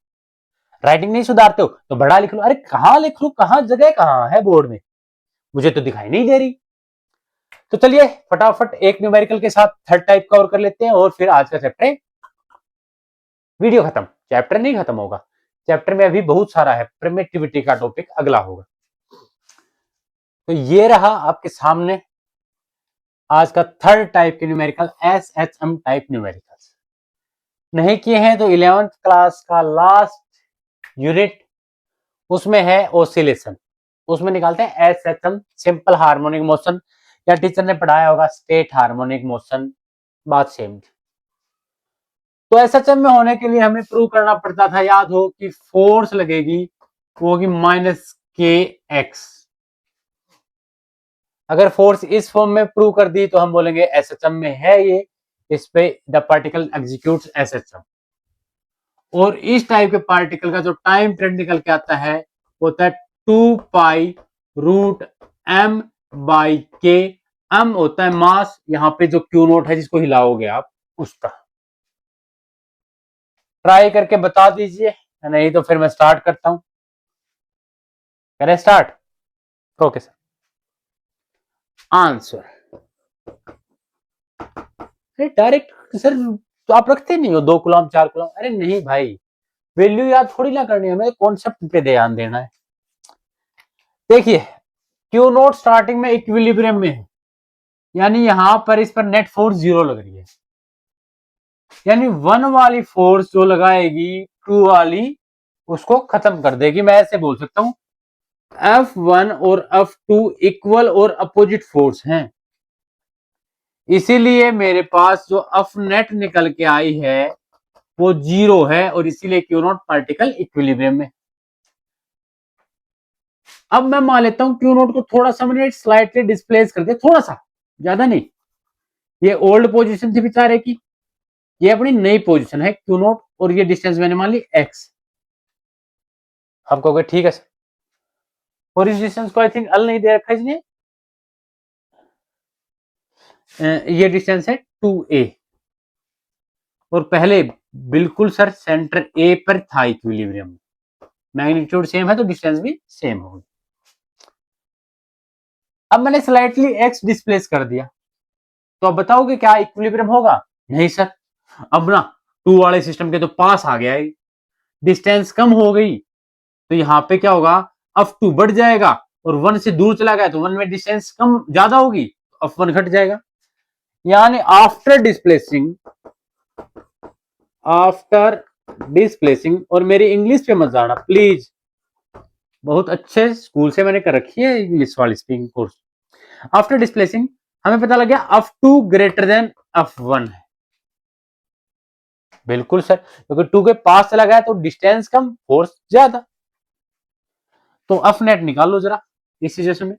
राइटिंग नहीं सुधारते हो तो बड़ा लिख लो। अरे कहां लिख लू, कहां जगह कहां है बोर्ड में, मुझे तो दिखाई नहीं दे रही। तो चलिए फटाफट एक न्यूमेरिकल के साथ थर्ड टाइप कवर कर लेते हैं, और फिर आज का चैप्टर वीडियो खत्म। चैप्टर नहीं खत्म होगा, चैप्टर में अभी बहुत सारा है, प्रिमिटिविटी का टॉपिक अगला होगा। तो ये रहा आपके सामने आज का थर्ड टाइप के न्यूमेरिकल, SHM टाइप न्यूमेरिकल्स। नहीं किए हैं तो 11th क्लास का लास्ट यूनिट, उसमें है ऑसिलेशन, उसमें निकालते हैं SHM सिंपल हार्मोनिक मोशन, या टीचर ने पढ़ाया होगा स्टेट हार्मोनिक मोशन, बात सेम थी। तो SHM में होने के लिए हमें प्रूव करना पड़ता था, याद हो कि फोर्स लगेगी वो होगी -kx। अगर फोर्स इस फॉर्म में प्रूव कर दी तो हम बोलेंगे SHM में है ये, इस पे द पार्टिकल एग्जीक्यूट्स SHM। और इस टाइप के पार्टिकल का जो टाइम पीरियड निकल के आता है वो होता है 2π√m/k। m होता है मास, यहाँ पे जो Q0 है जिसको हिलाओगे आप उसका। ट्राई करके बता दीजिए, नहीं तो फिर मैं स्टार्ट करता हूं। करें start? Okay sir. Answer direct sir तो आप रखते नहीं हो 2 कूलम 4 कूलम, अरे नहीं भाई, वैल्यू याद थोड़ी ना करनी है, हमें कॉन्सेप्ट पे ध्यान देना है। देखिए Q0 स्टार्टिंग में इक्विलिब्रियम में है, यानी यहां पर इस पर नेट फोर्स 0 लग रही है, यानी 1 वाली फोर्स जो लगाएगी 2 वाली उसको खत्म कर देगी। मैं ऐसे बोल सकता हूं F1 और F2 इक्वल और अपोजिट फोर्स हैं, इसीलिए मेरे पास जो F नेट निकल के आई है वो 0 है, और इसीलिए Q0 पार्टिकल इक्विलिब्रियम में। अब मैं मान लेता हूं Q0 को थोड़ा सा मैंने स्लाइटली डिस्प्लेस कर दिया, थोड़ा सा, ज्यादा नहीं। ये ओल्ड पोजीशन थी बेचारे की, ये अपनी नई पोजीशन है Q0, और ये डिस्टेंस मैंने मान ली x। आप कहोगे ठीक है सर, और इस डिस्टेंस को आई थिंक L नहीं दे रखा इसने, ये डिस्टेंस है 2a, और पहले बिल्कुल सर सेंटर A पर था इक्विलिब्रियम, मैग्नीट्यूड सेम है तो डिस्टेंस भी सेम होगी। अब मैंने स्लाइटली x डिस्प्लेस कर दिया, तो अब बताओगे क्या इक्विलिब्रियम होगा? नहीं सर, अब ना 2 वाले सिस्टम के तो पास आ गया है, डिस्टेंस कम हो गई, तो यहाँ पे क्या होगा, F2 बढ़ जाएगा, और 1 से दूर चला गया तो 1 में डिस्टेंस कम ज्यादा होगी, F1 घट जाएगा। यानी आफ्टर डिस्प्लेसिंग, और मेरी इंग्लिश पे मत जाना प्लीज, बहुत अच्छे स्कूल से मैंने कर रखी है इंग्लिश वाली स्पीकिंग कोर्स। आफ्टर डिस्प्लेसिंग हमें पता लग गया F2 ग्रेटर देन F1 है, बिल्कुल सर, क्योंकि 2 के पास चला गया तो डिस्टेंस कम फोर्स ज्यादा। तो F नेट निकाल लो जरा इस सिचुएशन में।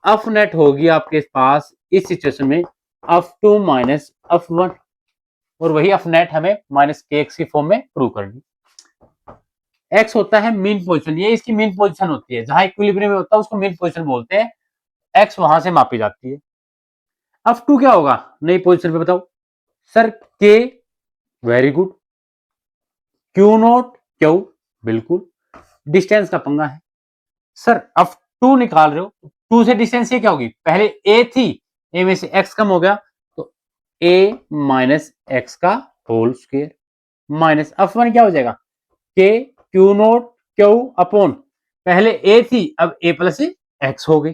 F नेट होगी आपके पास इस सिचुएशन में f2 माइनस f1, और वही f नेट हमें माइनस के एक्स की फॉर्म में प्रूव करनी। x होता है मीन पोजीशन, ये इसकी मीन पोजीशन होती है, जहां इक्विलिब्रियम में होता है उसको मीन पोजीशन बोलते हैं, x वहां से मापी जाती है। f2 क्या होगा नई पोजीशन पे बताओ sir? k, very good. Q naught, Q, बिल्कुल। डिस्टेंस का पंगा है सर, अब 2 निकाल रहे हो, 2 से डिस्टेंस ये क्या होगी, पहले a थी, a में से x कम हो गया तो a माइनस एक्स का होल स्क्वायर माइनस f1 क्या हो जाएगा, k Q naught Q upon, पहले a थी अब a प्लस एक्स हो गई।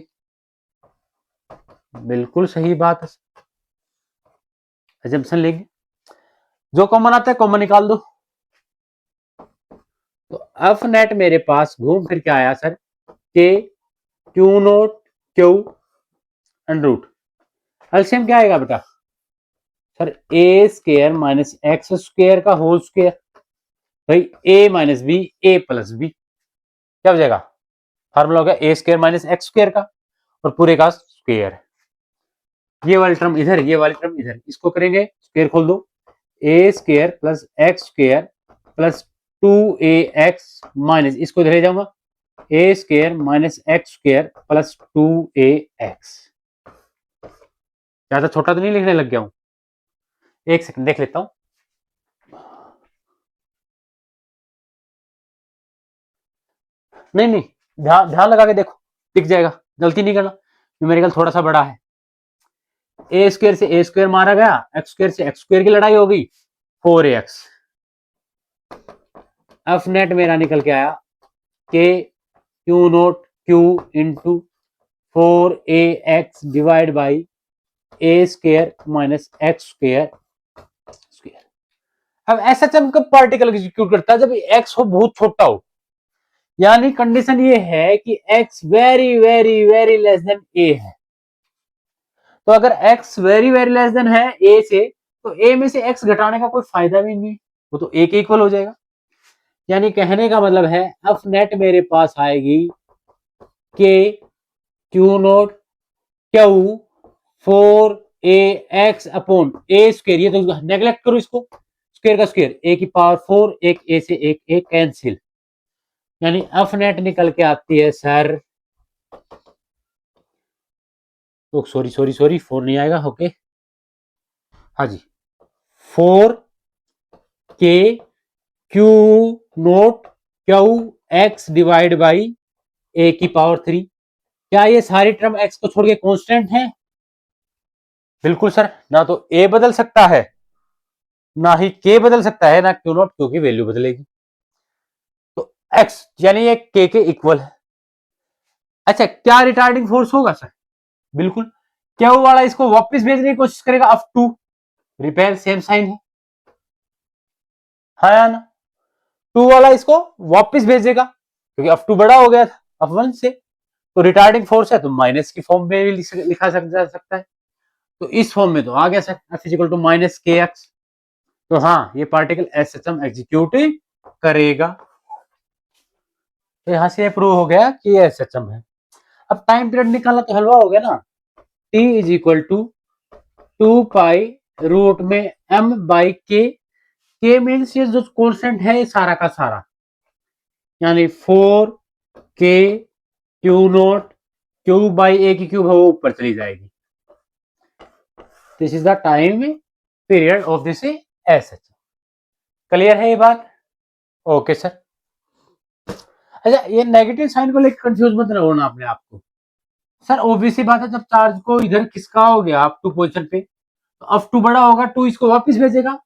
बिल्कुल सही बात है, अजम्पशन लेंगे, जो कॉमन आता है कॉमन निकाल दो। तो एफ नेट मेरे पास घूम फिर के आया सर, के Q naught Q under root, LCM क्या आएगा बेटा sir, A square minus x square का होल स्क्वायर, भाई A minus B, A plus B, क्या हो जाएगा, फार्मूला होगा A square minus x square का, और पूरे का स्क्वायर, ये वाली टर्म इधर, ये वाली टर्म इधर, इसको करेंगे स्क्वायर खोल दो, a square plus x square plus 2ax minus, इसको इधर ले जाऊंगा, a square minus x square plus 2ax, ज्यादा छोटा तो नहीं लिखने लग गया हूं, एक सेकंड देख लेता हूं। नहीं नहीं, ध्यान ध्यान लगा के देखो, दिख जाएगा, गलती नहीं करना, न्यूमेरिकल थोड़ा सा बड़ा है। ए स्क्वायर से ए स्क्वायर मारा गया, एक्स स्क्वायर से एक्स स्क्वायर की लड़ाई हो गई, 4ax। एफ नेट मेरा निकल के आया के Q naught Q into 4ax divide by A square minus x square square. अब एसएचएम कब पार्टिकल एग्जीक्यूट करता है, जब एक्स हो बहुत छोटा हो, यानी कंडीशन ये है कि x very very very less than a है, तो अगर x very very less than है a से, तो a में से x घटाने का कोई फायदा भी नहीं, वो तो a के इक्वल हो जाएगा। यानी कहने का मतलब है एफ नेट मेरे पास आएगी k Q naught Q 4ax upon a square, ये तो नेग्लेक्ट करो इसको, स्क्वायर का स्क्वायर, a की पावर 4, एक a से एक a कैंसिल, यानी एफ नेट निकल के आती है सर, तो सॉरी सॉरी सॉरी 4 नहीं आएगा, ओके हाँ जी, 4k q naught Q x divide by a की पावर 3। क्या ये सारी टर्म x को छोड़ के कांस्टेंट है? बिल्कुल सर, ना तो a बदल सकता है, ना ही k बदल सकता है, ना क्यू नोट, क्योंकि वैल्यू बदलेगी, तो x यानी ये k के इक्वल है। अच्छा, क्या रिटार्डिंग फोर्स होगा सर? बिल्कुल, क्या वो वाला इसको वापस भेजने की कोशिश करेगा, up to repair, same sign है, हाँ या ना, टू वाला इसको वापस भेजेगा, क्योंकि अप टू बड़ा हो गया था अप वन से, तो रिटार्डिंग फोर्स है तो माइनस की फॉर्म में भी लिखा जा सकता है, तो इस फॉर्म में तो आ गया sir, F is equal to minus K x, तो हाँ ये पार्टिकल एसएचएम एग्जीक्यूट करेगा, तो यहां से प्रूव हो गया कि ये एसएचएम है। अब टाइम पीरियड निकालना तो हलवा हो गया ना, t is equal to 2 pi root में m बाई के मीन्स ये जो कॉन्स्टेंट है सारा का सारा, यानी 4k q naught q by a की क्यूब है वो ऊपर चली जाएगी, this is the time period of this SH. Clear है ये बात? Okay sir. अच्छा, ये नेगेटिव साइन को लेकर कंफ्यूज मत रहो ना अपने आप को, सर ऑब्वियसली बात है, जब चार्ज को इधर खिसका हो गया अप टू पोजिशन पे, तो अप टू बड़ा होगा, टू इसको वापस भेजेगा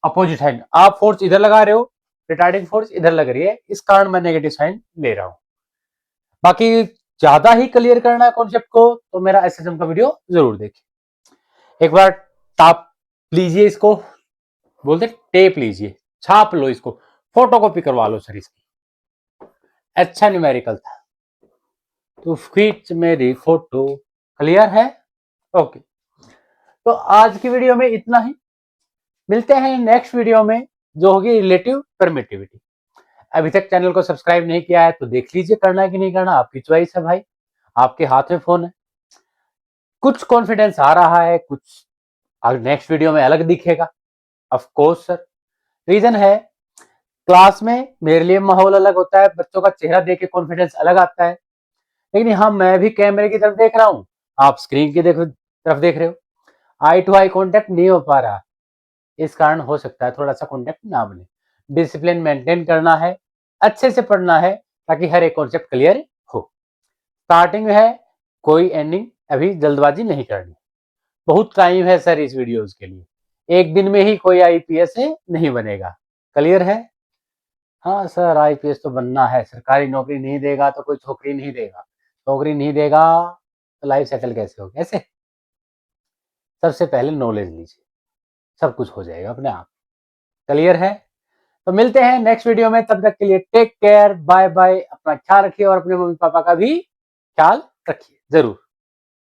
अपोजिट हैंड, आप फोर्स इधर लगा रहे हो, रिटार्डिंग फोर्स इधर लग रही है, इस कारण मैं नेगेटिव साइन ले रहा हूं। बाकी ज्यादा ही क्लियर करना है कॉन्सेप्ट को तो मेरा एसएसएम का वीडियो जरूर देखिए, एक बार टाप लीजिए इसको, बोलते टेप लीजिए, छाप लो इसको, फोटोकॉपी करवा लो सर इसकी, अच्छा न्यूमेरिकल था तो खींच मेरी फोटो। क्लियर है? ओके, तो आज की वीडियो में इतना ही, मिलते हैं नेक्स्ट वीडियो में जो होगी रिलेटिव परमिटिविटी। अभी तक चैनल को सब्सक्राइब नहीं किया है तो देख लीजिए, करना है कि नहीं करना आपकी चॉइस है भाई, आपके हाथ में फोन है। कुछ कॉन्फिडेंस आ रहा है, कुछ नेक्स्ट वीडियो में अलग दिखेगा। ऑफ कोर्स सर, रीजन है क्लास में मेरे लिए माहौल अलग होता है, बच्चों का चेहरा देख के कॉन्फिडेंस अलग आता है। लेकिन हाँ, मैं भी कैमरे की तरफ देख रहा हूँ, आप स्क्रीन की तरफ देख रहे हो, आई टू आई कॉन्टेक्ट नहीं हो पा रहा। इस कारण हो सकता है थोड़ा सा कॉन्टेक्ट ना बने। डिसिप्लिन मेंटेन करना है, अच्छे से पढ़ना है ताकि हर एक कॉन्सेप्ट क्लियर हो। स्टार्टिंग में है, कोई एंडिंग अभी जल्दबाजी नहीं करनी। बहुत टाइम है सर इस वीडियोस के लिए, एक दिन में ही कोई आईपीएस नहीं बनेगा। क्लियर है? हाँ सर, आईपीएस तो बनना है, सरकारी नौकरी नहीं देगा तो कोई छोकरी नहीं देगा, नौकरी नहीं देगा तो लाइफ सेटल कैसे होगी? ऐसे सबसे पहले नॉलेज लीजिए, सब कुछ हो जाएगा अपने आप। क्लियर है? तो मिलते हैं नेक्स्ट वीडियो में, तब तक के लिए टेक केयर, बाय बाय, अपना ख्याल रखिए और अपने मम्मी पापा का भी ख्याल रखिए जरूर।